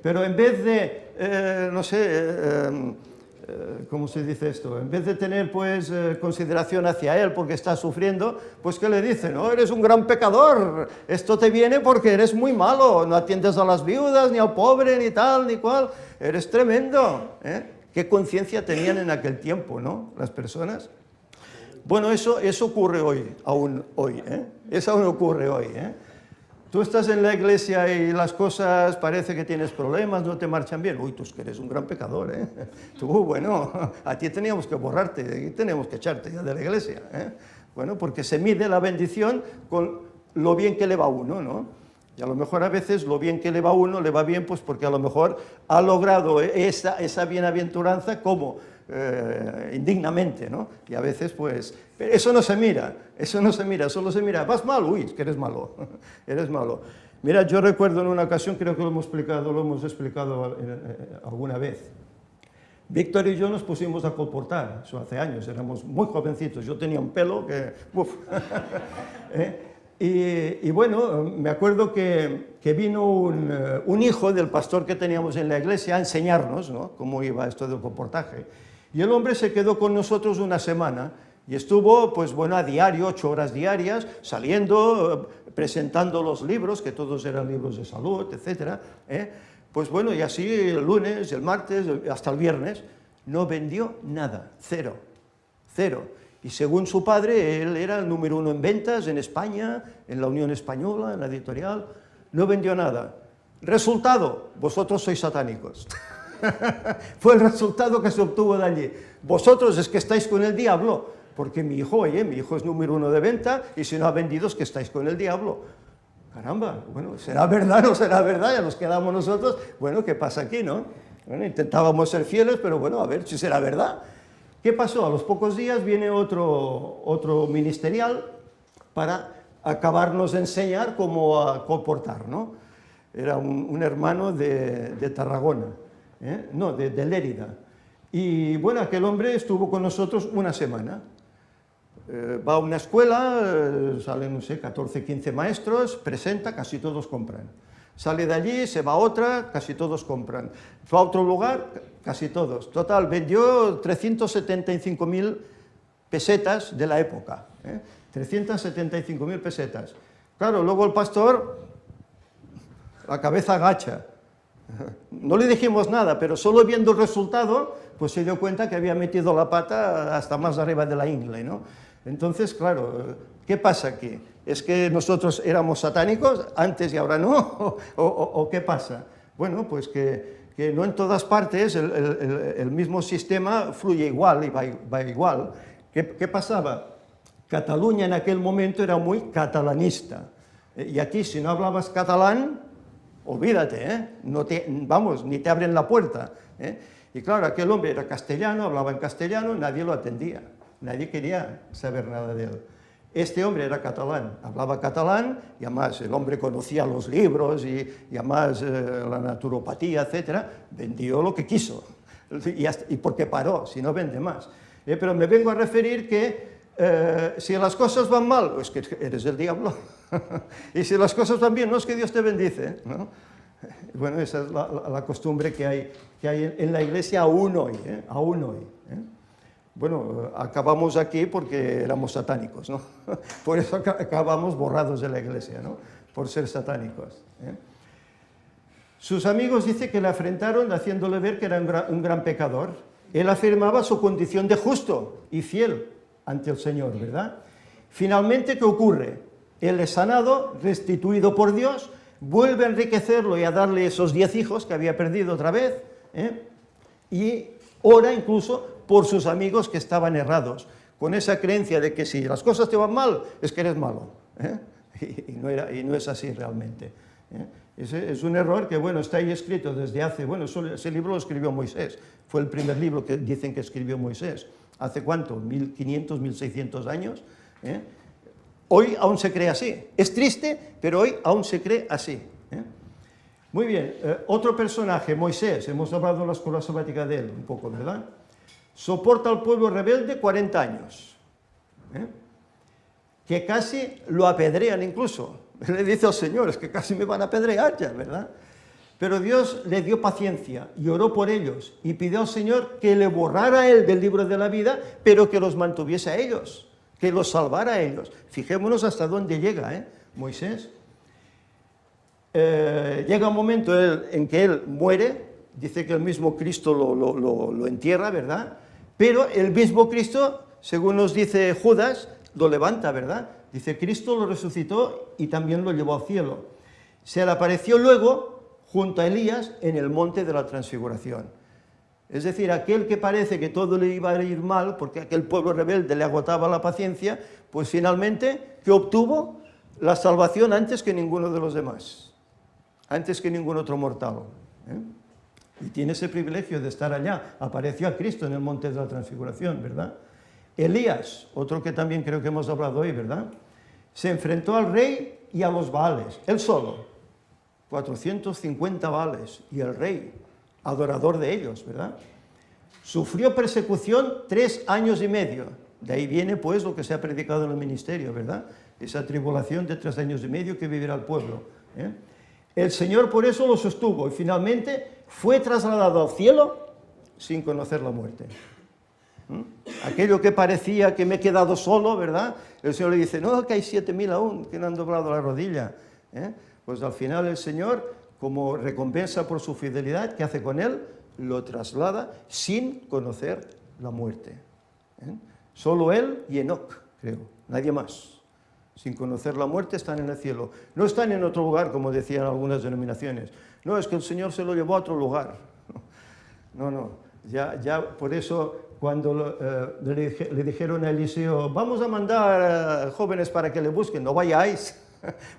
Pero en vez de, no sé, ¿cómo se dice esto? En vez de tener, pues, consideración hacia él porque está sufriendo, pues, ¿qué le dicen? No, eres un gran pecador, esto te viene porque eres muy malo, no atiendes a las viudas, ni al pobre, ni tal, ni cual, eres tremendo. ¿Qué conciencia tenían en aquel tiempo, no? Las personas. Bueno, eso ocurre hoy, aún hoy, eso aún ocurre hoy, Tú estás en la iglesia y las cosas parece que tienes problemas, no te marchan bien. Uy, tú es que eres un gran pecador, Tú, bueno, a ti teníamos que borrarte, teníamos que echarte ya de la iglesia, Bueno, porque se mide la bendición con lo bien que le va a uno, ¿no? Y a lo mejor a veces lo bien que le va a uno, le va bien pues porque a lo mejor ha logrado esa bienaventuranza como indignamente, ¿no? Y a veces pues, eso no se mira, solo se mira, vas mal, uy, es que eres malo, eres malo. Mira, yo recuerdo en una ocasión, creo que lo hemos explicado alguna vez, Víctor y yo nos pusimos a colportar, eso hace años, éramos muy jovencitos, yo tenía un pelo que, uf, Y bueno, me acuerdo que vino un hijo del pastor que teníamos en la iglesia a enseñarnos, ¿no?, cómo iba esto del comportaje. Y el hombre se quedó con nosotros una semana y estuvo, pues bueno, a diario, 8 horas diarias, saliendo, presentando los libros, que todos eran libros de salud, etc. Pues bueno, y así el lunes, el martes, hasta el viernes, no vendió nada, cero. Y según su padre, él era el número 1 en ventas en España, en la Unión Española, en la editorial, no vendió nada. Resultado, vosotros sois satánicos. Fue el resultado que se obtuvo de allí. Vosotros es que estáis con el diablo, porque mi hijo es número 1 de venta, y si no ha vendido es que estáis con el diablo. Caramba, bueno, ¿será verdad o no será verdad? Ya nos quedamos nosotros, bueno, ¿qué pasa aquí, no? Bueno, intentábamos ser fieles, pero bueno, a ver si será verdad. ¿Qué pasó? A los pocos días viene otro ministerial para acabarnos de enseñar cómo a comportar, ¿no? Era un hermano de Tarragona, no, de Lérida. Y bueno, aquel hombre estuvo con nosotros una semana. Va a una escuela, salen, no sé, 14, 15 maestros, presenta, casi todos compran. Sale de allí, se va a otra, casi todos compran. Va a otro lugar, casi todos. Total, vendió 375.000 pesetas de la época. 375.000 pesetas. Claro, luego el pastor, la cabeza agacha. No le dijimos nada, pero solo viendo el resultado, pues se dio cuenta que había metido la pata hasta más arriba de la ingle, ¿no? Entonces, claro, ¿qué pasa aquí? ¿Es que nosotros éramos satánicos antes y ahora no? ¿O qué pasa? Bueno, pues que no en todas partes el mismo sistema fluye igual y va igual. ¿Qué pasaba? Cataluña en aquel momento era muy catalanista. Y aquí, si no hablabas catalán, olvídate, ¿eh? No te, vamos, ni te abren la puerta, ¿eh? Y claro, aquel hombre era castellano, hablaba en castellano, nadie lo atendía, nadie quería saber nada de él. Este hombre era catalán, hablaba catalán, y además el hombre conocía los libros, y además la naturopatía, etcétera, vendió lo que quiso, y porque paró, si no vende más. Pero me vengo a referir que si las cosas van mal, es que eres el diablo, y si las cosas van bien, no es que Dios te bendice, ¿no? Bueno, esa es la costumbre que hay en la iglesia aún hoy, ¿eh? Aún hoy, ¿eh? Bueno, acabamos aquí porque éramos satánicos, ¿no? Por eso acabamos borrados de la iglesia, ¿no? Por ser satánicos, ¿eh? Sus amigos dice que le afrentaron haciéndole ver que era un gran pecador. Él afirmaba su condición de justo y fiel ante el Señor, ¿verdad? Finalmente, ¿qué ocurre? Él es sanado, restituido por Dios, vuelve a enriquecerlo y a darle esos 10 hijos que había perdido otra vez, ¿eh? Y ora incluso por sus amigos que estaban errados, con esa creencia de que si las cosas te van mal, es que eres malo, ¿eh? Y no es así realmente, ¿eh? Ese es un error que, bueno, está ahí escrito desde hace, bueno, ese libro lo escribió Moisés, fue el primer libro que dicen que escribió Moisés. ¿Hace cuánto? 1500, 1600 años, ¿eh? Hoy aún se cree así. Es triste, pero hoy aún se cree así, ¿eh? Muy bien, otro personaje, Moisés, hemos hablado en la escuela sabática de él un poco, ¿verdad? Soporta al pueblo rebelde 40 años, ¿eh? Que casi lo apedrean incluso. Le dice al Señor, es que casi me van a apedrear ya, ¿verdad? Pero Dios le dio paciencia y oró por ellos y pidió al Señor que le borrara a él del libro de la vida, pero que los mantuviese a ellos, que los salvara a ellos. Fijémonos hasta dónde llega, ¿eh? Moisés. Llega un momento en que él muere, dice que el mismo Cristo lo entierra, ¿verdad? Pero el mismo Cristo, según nos dice Judas, lo levanta, ¿verdad? Dice, Cristo lo resucitó y también lo llevó al cielo. Se le apareció luego junto a Elías en el monte de la transfiguración. Es decir, aquel que parece que todo le iba a ir mal, porque aquel pueblo rebelde le agotaba la paciencia, pues finalmente, ¿qué obtuvo? La salvación antes que ninguno de los demás, antes que ningún otro mortal, ¿eh? Y tiene ese privilegio de estar allá. Apareció a Cristo en el monte de la transfiguración, ¿verdad? Elías, otro que también creo que hemos hablado hoy, ¿verdad? Se enfrentó al rey y a los Baales, él solo, 450 Baales, y el rey, adorador de ellos, ¿verdad? Sufrió persecución 3 años y medio, de ahí viene pues lo que se ha predicado en el ministerio, ¿verdad? Esa tribulación de 3 años y medio que vivirá el pueblo, ¿eh? El Señor por eso lo sostuvo y finalmente fue trasladado al cielo sin conocer la muerte. Aquello que parecía que me he quedado solo, ¿verdad? El Señor le dice, no, que hay 7000 aún que no han doblado la rodilla, ¿eh? Pues al final el Señor, como recompensa por su fidelidad, ¿qué hace con él? Lo traslada sin conocer la muerte, ¿eh? Solo él y Enoc, creo, nadie más. Sin conocer la muerte están en el cielo. No están en otro lugar, como decían algunas denominaciones. No, es que el Señor se lo llevó a otro lugar. No, ya por eso cuando le dijeron a Eliseo, vamos a mandar jóvenes para que le busquen, no vayáis.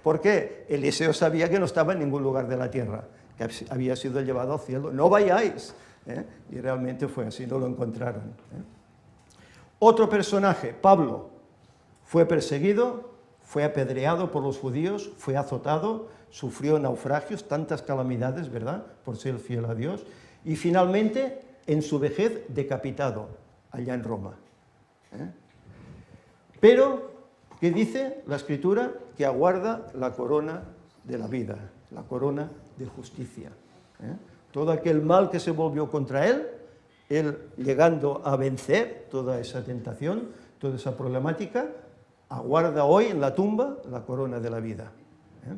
¿Por qué? Eliseo sabía que no estaba en ningún lugar de la tierra, que había sido llevado al cielo. No vayáis, ¿eh? Y realmente fue así, no lo encontraron, ¿eh? Otro personaje, Pablo, fue perseguido, fue apedreado por los judíos, fue azotado, sufrió naufragios, tantas calamidades, ¿verdad?, por ser fiel a Dios, y finalmente, en su vejez, decapitado, allá en Roma, ¿eh? Pero, ¿qué dice la Escritura? Que aguarda la corona de la vida, la corona de justicia, ¿eh? Todo aquel mal que se volvió contra él llegando a vencer toda esa tentación, toda esa problemática, aguarda hoy en la tumba la corona de la vida, ¿eh?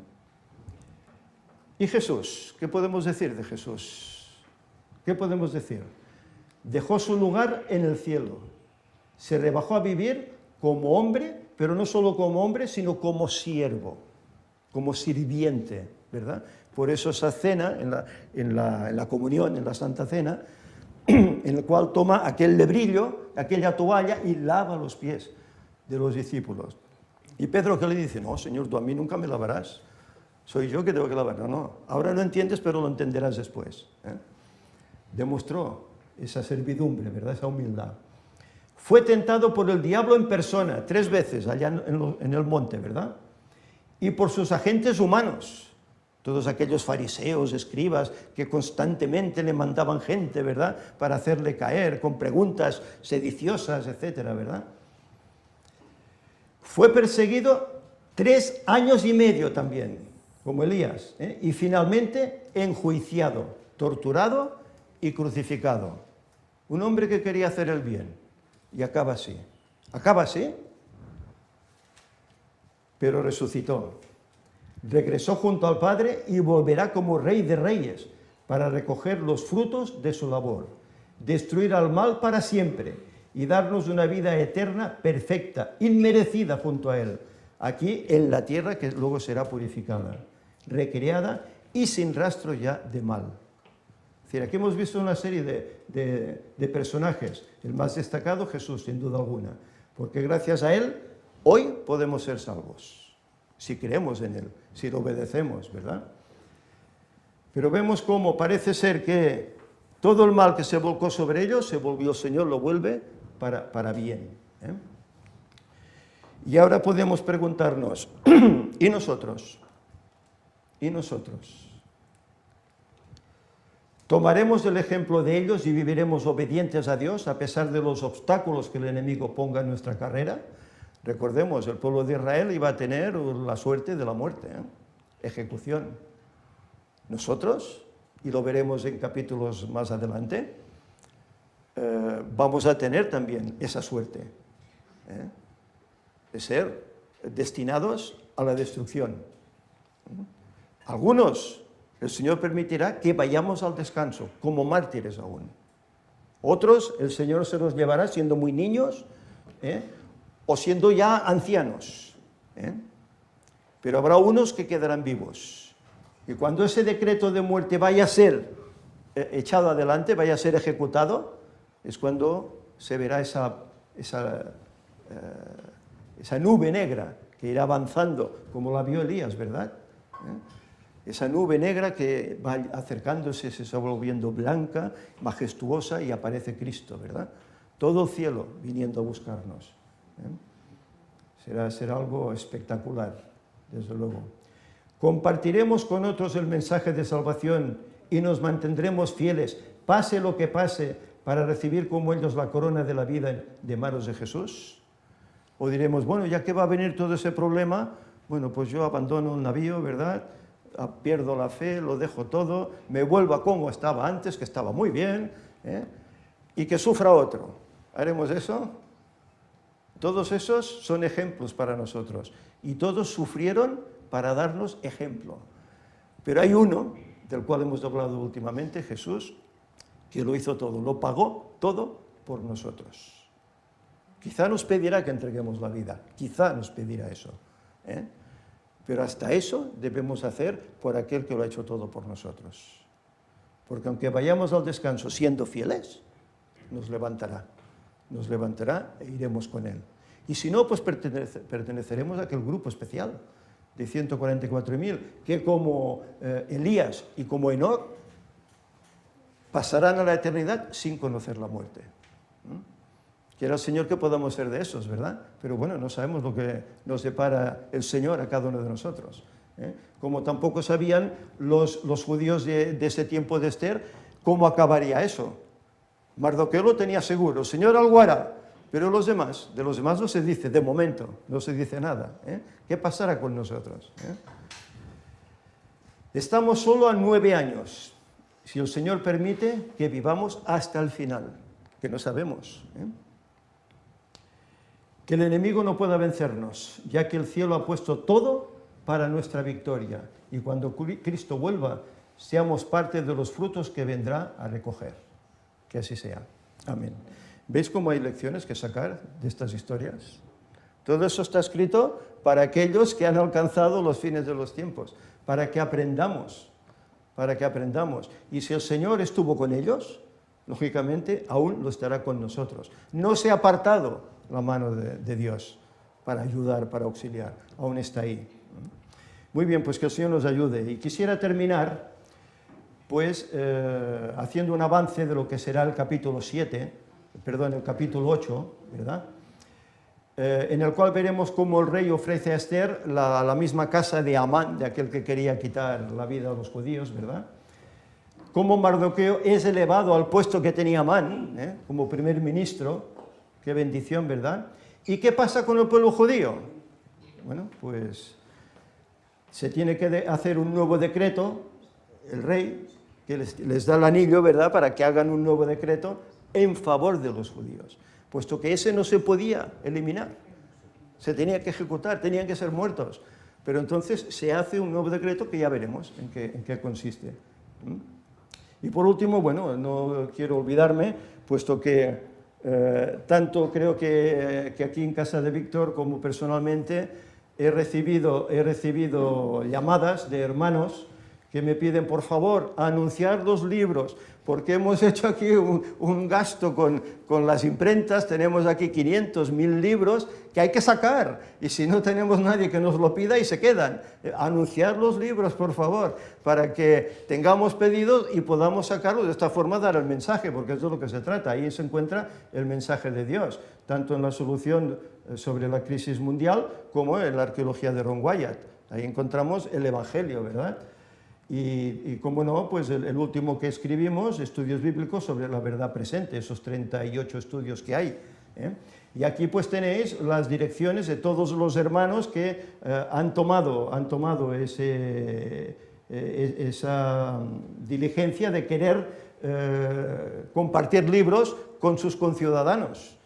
¿Y Jesús? ¿Qué podemos decir de Jesús? ¿Qué podemos decir? Dejó su lugar en el cielo, se rebajó a vivir como hombre, pero no solo como hombre, sino como siervo, como sirviente, ¿verdad? Por eso esa cena, en la comunión, en la Santa Cena, en el cual toma aquel lebrillo, aquella toalla y lava los pies de los discípulos. Y Pedro, ¿qué le dice? No, Señor, tú a mí nunca me lavarás. Soy yo que tengo que lavar. No, no, ahora no entiendes, pero lo entenderás después. Demostró esa servidumbre, ¿verdad? Esa humildad. Fue tentado por el diablo en persona, 3 veces, allá en el monte, ¿verdad? Y por sus agentes humanos, todos aquellos fariseos, escribas, que constantemente le mandaban gente, ¿verdad?, para hacerle caer con preguntas sediciosas, etcétera, ¿verdad? Fue perseguido 3 años y medio también, como Elías, y finalmente enjuiciado, torturado y crucificado. Un hombre que quería hacer el bien, y acaba así. Acaba así, pero resucitó. Regresó junto al Padre y volverá como Rey de Reyes para recoger los frutos de su labor, destruir al mal para siempre y darnos una vida eterna, perfecta, inmerecida junto a Él, aquí en la tierra que luego será purificada, recreada y sin rastro ya de mal. Es decir, aquí hemos visto una serie de personajes, el más destacado Jesús, sin duda alguna, porque gracias a Él hoy podemos ser salvos, si creemos en Él, si lo obedecemos, ¿verdad? Pero vemos cómo parece ser que todo el mal que se volcó sobre ellos, se volvió, el Señor lo vuelve para bien. Y ahora podemos preguntarnos, ¿y nosotros? ¿Y nosotros? ¿Tomaremos el ejemplo de ellos y viviremos obedientes a Dios a pesar de los obstáculos que el enemigo ponga en nuestra carrera? Recordemos, el pueblo de Israel iba a tener la suerte de la muerte, ejecución. Nosotros, y lo veremos en capítulos más adelante, vamos a tener también esa suerte de ser destinados a la destrucción. Algunos, el Señor permitirá que vayamos al descanso, como mártires aún. Otros, el Señor se los llevará siendo muy niños, o siendo ya ancianos. Pero habrá unos que quedarán vivos. Y cuando ese decreto de muerte vaya a ser echado adelante, vaya a ser ejecutado, es cuando se verá esa nube negra que irá avanzando, como la vio Elías, ¿verdad? Esa nube negra que va acercándose, se está volviendo blanca, majestuosa, y aparece Cristo, ¿verdad? Todo el cielo viniendo a buscarnos. Será algo espectacular, desde luego. Compartiremos con otros el mensaje de salvación y nos mantendremos fieles, pase lo que pase, para recibir como ellos la corona de la vida de manos de Jesús. O diremos, bueno, ya que va a venir todo ese problema, bueno, pues yo abandono el navío, ¿verdad? Pierdo la fe, lo dejo todo, me vuelvo a como estaba antes, que estaba muy bien, y que sufra otro. ¿Haremos eso? Todos esos son ejemplos para nosotros, y todos sufrieron para darnos ejemplo. Pero hay uno, del cual hemos hablado últimamente, Jesús, que lo hizo todo, lo pagó todo por nosotros. Quizá nos pedirá que entreguemos la vida, quizá nos pedirá eso, pero hasta eso debemos hacer por aquel que lo ha hecho todo por nosotros. Porque aunque vayamos al descanso siendo fieles, nos levantará e iremos con Él. Y si no, pues perteneceremos a aquel grupo especial de 144.000, que como Elías y como Enoc pasarán a la eternidad sin conocer la muerte. Quiera el Señor que podamos ser de esos, ¿verdad? Pero bueno, no sabemos lo que nos depara el Señor a cada uno de nosotros. Como tampoco sabían los judíos de ese tiempo de Esther cómo acabaría eso. Mardoqueo lo tenía seguro, el Señor algo hará, pero de los demás no se dice, de momento, no se dice nada. ¿Qué pasará con nosotros? Estamos solo a 9 años, si el Señor permite que vivamos hasta el final, que no sabemos. Que el enemigo no pueda vencernos, ya que el cielo ha puesto todo para nuestra victoria, y cuando Cristo vuelva, seamos parte de los frutos que vendrá a recoger. Que así sea. Amén. ¿Veis cómo hay lecciones que sacar de estas historias? Todo eso está escrito para aquellos que han alcanzado los fines de los tiempos, para que aprendamos, Y si el Señor estuvo con ellos, lógicamente aún lo estará con nosotros. No se ha apartado la mano de Dios, para ayudar, para auxiliar. Aún está ahí. Muy bien, pues que el Señor nos ayude. Y quisiera terminar pues haciendo un avance de lo que será el capítulo 7, perdón, el capítulo 8, ¿verdad? En el cual veremos cómo el rey ofrece a Esther la misma casa de Amán, de aquel que quería quitar la vida a los judíos, ¿verdad? Cómo Mardoqueo es elevado al puesto que tenía Amán, como primer ministro, qué bendición, ¿verdad? ¿Y qué pasa con el pueblo judío? Bueno, pues se tiene que hacer un nuevo decreto, el rey, que les da el anillo, ¿verdad?, para que hagan un nuevo decreto en favor de los judíos, puesto que ese no se podía eliminar, se tenía que ejecutar, tenían que ser muertos, pero entonces se hace un nuevo decreto que ya veremos en qué consiste. Y por último, bueno, no quiero olvidarme, puesto que tanto creo que aquí en casa de Víctor como personalmente he recibido llamadas de hermanos que me piden, por favor, anunciar los libros, porque hemos hecho aquí un gasto con las imprentas, tenemos aquí 500, 1000 libros que hay que sacar, y si no tenemos nadie que nos lo pida y se quedan. Anunciar los libros, por favor, para que tengamos pedidos y podamos sacarlos, de esta forma dar el mensaje, porque eso es lo que se trata, ahí se encuentra el mensaje de Dios, tanto en la solución sobre la crisis mundial como en la arqueología de Ron Wyatt. Ahí encontramos el Evangelio, ¿verdad? Y cómo no, pues el último que escribimos, estudios bíblicos sobre la verdad presente, esos 38 estudios que hay. Y aquí pues tenéis las direcciones de todos los hermanos que han tomado esa diligencia de querer compartir libros con sus conciudadanos.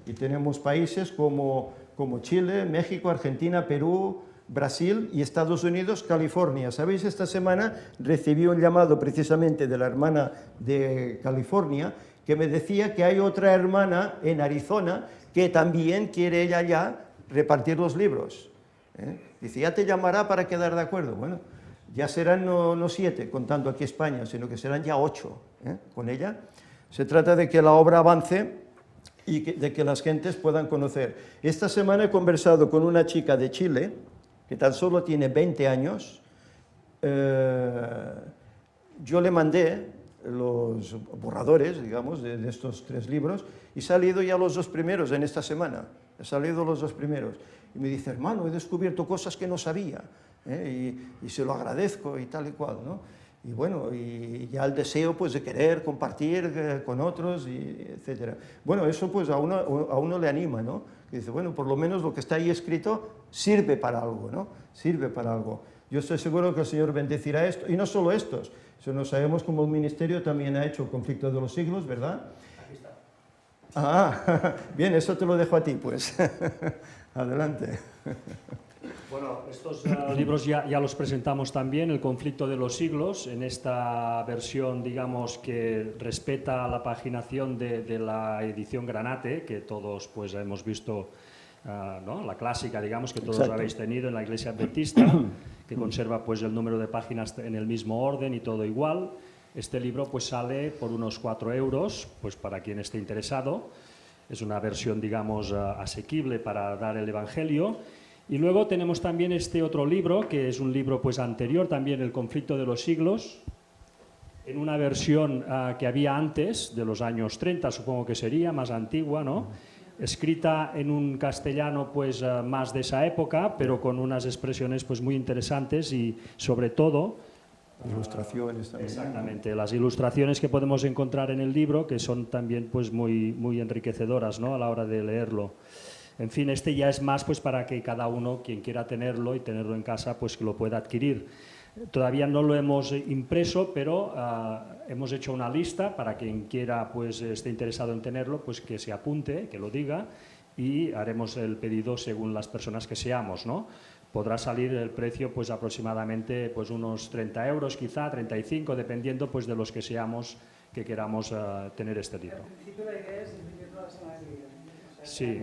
Y tenemos países como Chile, México, Argentina, Perú, Brasil y Estados Unidos, California. ¿Sabéis? Esta semana recibí un llamado precisamente de la hermana de California que me decía que hay otra hermana en Arizona que también quiere ella ya repartir los libros. Dice, ya te llamará para quedar de acuerdo. Bueno, ya serán no 7, contando aquí España, sino que serán ya 8 con ella. Se trata de que la obra avance y de que las gentes puedan conocer. Esta semana he conversado con una chica de Chile que tan solo tiene 20 años, yo le mandé los borradores, digamos, de estos 3 libros, y se han salido ya los 2 primeros en esta semana, han salido los 2 primeros. Y me dice, hermano, he descubierto cosas que no sabía, y se lo agradezco y tal y cual, ¿no? Y bueno, y ya el deseo pues de querer compartir con otros, etcétera. Bueno, eso pues a uno le anima, ¿no? Que dice, bueno, por lo menos lo que está ahí escrito sirve para algo, ¿no? Sirve para algo. Yo estoy seguro que el Señor bendecirá esto, y no solo estos, sino sabemos como el ministerio también ha hecho el conflicto de los siglos, ¿verdad? Aquí está. Ah, bien, eso te lo dejo a ti, pues. Adelante. Bueno, estos libros ya los presentamos también, El conflicto de los siglos, en esta versión, digamos, que respeta la paginación de la edición Granate, que todos pues hemos visto, ¿no? La clásica, digamos, que todos habéis tenido en la Iglesia Adventista, que conserva pues el número de páginas en el mismo orden y todo igual. Este libro pues sale por unos 4 euros, pues para quien esté interesado. Es una versión, digamos, asequible para dar el Evangelio. Y luego tenemos también este otro libro, que es un libro pues anterior, también El conflicto de los siglos, en una versión que había antes, de los años 30, supongo que sería, más antigua, ¿no? Escrita en un castellano pues más de esa época, pero con unas expresiones pues muy interesantes y sobre todo ilustraciones también. Exactamente, las ilustraciones que podemos encontrar en el libro, que son también pues muy enriquecedoras, ¿no? A la hora de leerlo. En fin, este ya es más pues para que cada uno, quien quiera tenerlo y tenerlo en casa, pues que lo pueda adquirir. Todavía no lo hemos impreso, pero hemos hecho una lista para quien quiera, pues esté interesado en tenerlo, pues que se apunte, que lo diga, y haremos el pedido según las personas que seamos, ¿no? Podrá salir el precio pues aproximadamente pues unos 30 euros, quizá 35, dependiendo pues de los que seamos que queramos tener este libro. Al principio la idea es imprimirlo la semana que viene. Sí,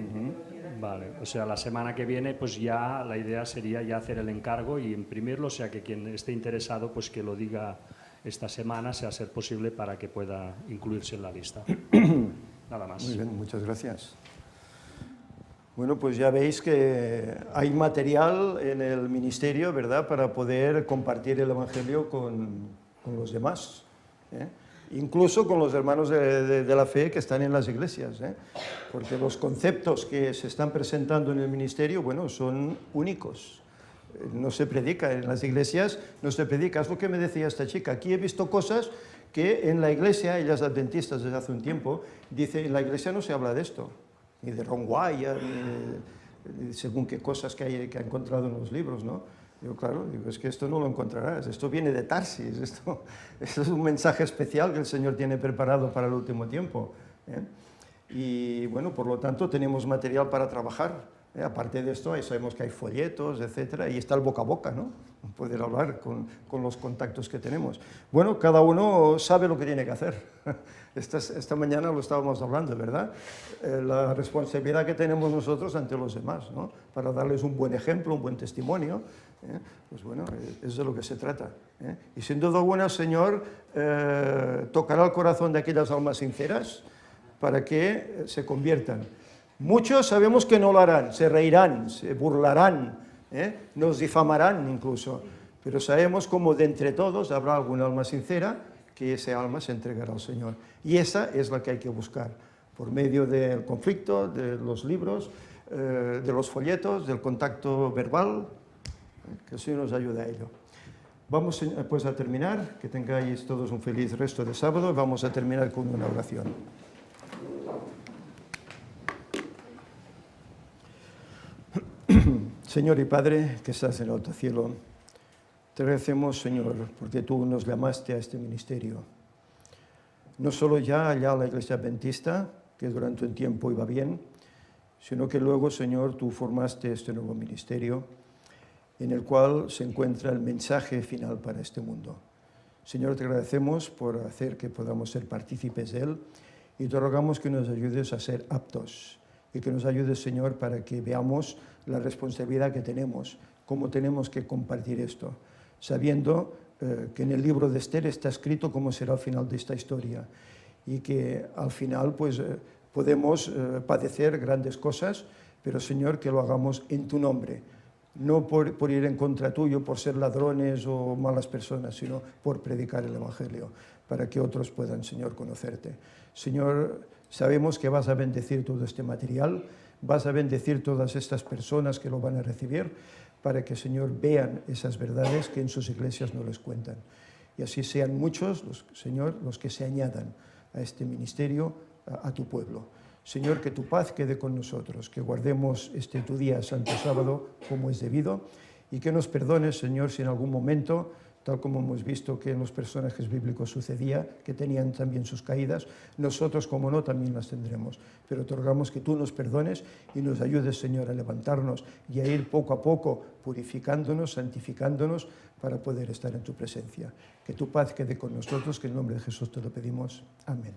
vale. O sea, la semana que viene, pues ya la idea sería ya hacer el encargo y imprimirlo, o sea que quien esté interesado, pues que lo diga esta semana, sea ser posible, para que pueda incluirse en la lista. Nada más. Muy bien, muchas gracias. Bueno, pues ya veis que hay material en el ministerio, ¿verdad?, para poder compartir el Evangelio con los demás, ¿eh? Incluso con los hermanos de la fe que están en las iglesias, ¿eh? Porque los conceptos que se están presentando en el ministerio, bueno, son únicos. No se predica en las iglesias, no se predica. Es lo que me decía esta chica. Aquí he visto cosas que en la iglesia, ella es adventista desde hace un tiempo, dice, en la iglesia no se habla de esto, ni de Ron Wyatt, ni según qué cosas que ha encontrado en los libros, ¿no? Yo, claro, digo, es que esto no lo encontrarás, esto viene de Tarsis, esto es un mensaje especial que el Señor tiene preparado para el último tiempo, ¿eh? Y bueno, por lo tanto, tenemos material para trabajar, ¿eh? Aparte de esto, ahí sabemos que hay folletos, etcétera, y está el boca a boca, ¿no? Poder hablar con los contactos que tenemos. Bueno, cada uno sabe lo que tiene que hacer. Esta mañana lo estábamos hablando, ¿verdad? La responsabilidad que tenemos nosotros ante los demás, ¿no? Para darles un buen ejemplo, un buen testimonio, ¿eh? Pues bueno, es de lo que se trata, ¿eh? Y sin duda alguna, Señor, tocará el corazón de aquellas almas sinceras para que se conviertan. Muchos sabemos que no lo harán, se reirán, se burlarán, ¿eh? Nos difamarán incluso, pero sabemos como de entre todos habrá alguna alma sincera que esa alma se entregará al Señor. Y esa es la que hay que buscar, por medio del conflicto, de los libros, de los folletos, del contacto verbal, que el Señor nos ayude a ello. Vamos pues a terminar, que tengáis todos un feliz resto de sábado, y vamos a terminar con una oración. Señor y Padre, que estás en el alto cielo, te agradecemos, Señor, porque tú nos llamaste a este ministerio. No solo ya allá a la Iglesia Adventista, que durante un tiempo iba bien, sino que luego, Señor, tú formaste este nuevo ministerio en el cual se encuentra el mensaje final para este mundo. Señor, te agradecemos por hacer que podamos ser partícipes de él y te rogamos que nos ayudes a ser aptos y que nos ayudes, Señor, para que veamos la responsabilidad que tenemos, cómo tenemos que compartir esto, sabiendo que en el libro de Esther está escrito cómo será el final de esta historia y que al final pues podemos padecer grandes cosas, pero Señor, que lo hagamos en tu nombre, no por ir en contra tuyo, por ser ladrones o malas personas, sino por predicar el Evangelio, para que otros puedan, Señor, conocerte. Señor, sabemos que vas a bendecir todo este material, vas a bendecir todas estas personas que lo van a recibir, para que, Señor, vean esas verdades que en sus iglesias no les cuentan. Y así sean muchos, Señor, los que se añadan a este ministerio, a tu pueblo. Señor, que tu paz quede con nosotros, que guardemos tu día Santo Sábado como es debido y que nos perdones, Señor, si en algún momento, tal como hemos visto que en los personajes bíblicos sucedía, que tenían también sus caídas, nosotros, como no, también las tendremos. Pero te rogamos que tú nos perdones y nos ayudes, Señor, a levantarnos y a ir poco a poco purificándonos, santificándonos, para poder estar en tu presencia. Que tu paz quede con nosotros, que en el nombre de Jesús te lo pedimos. Amén.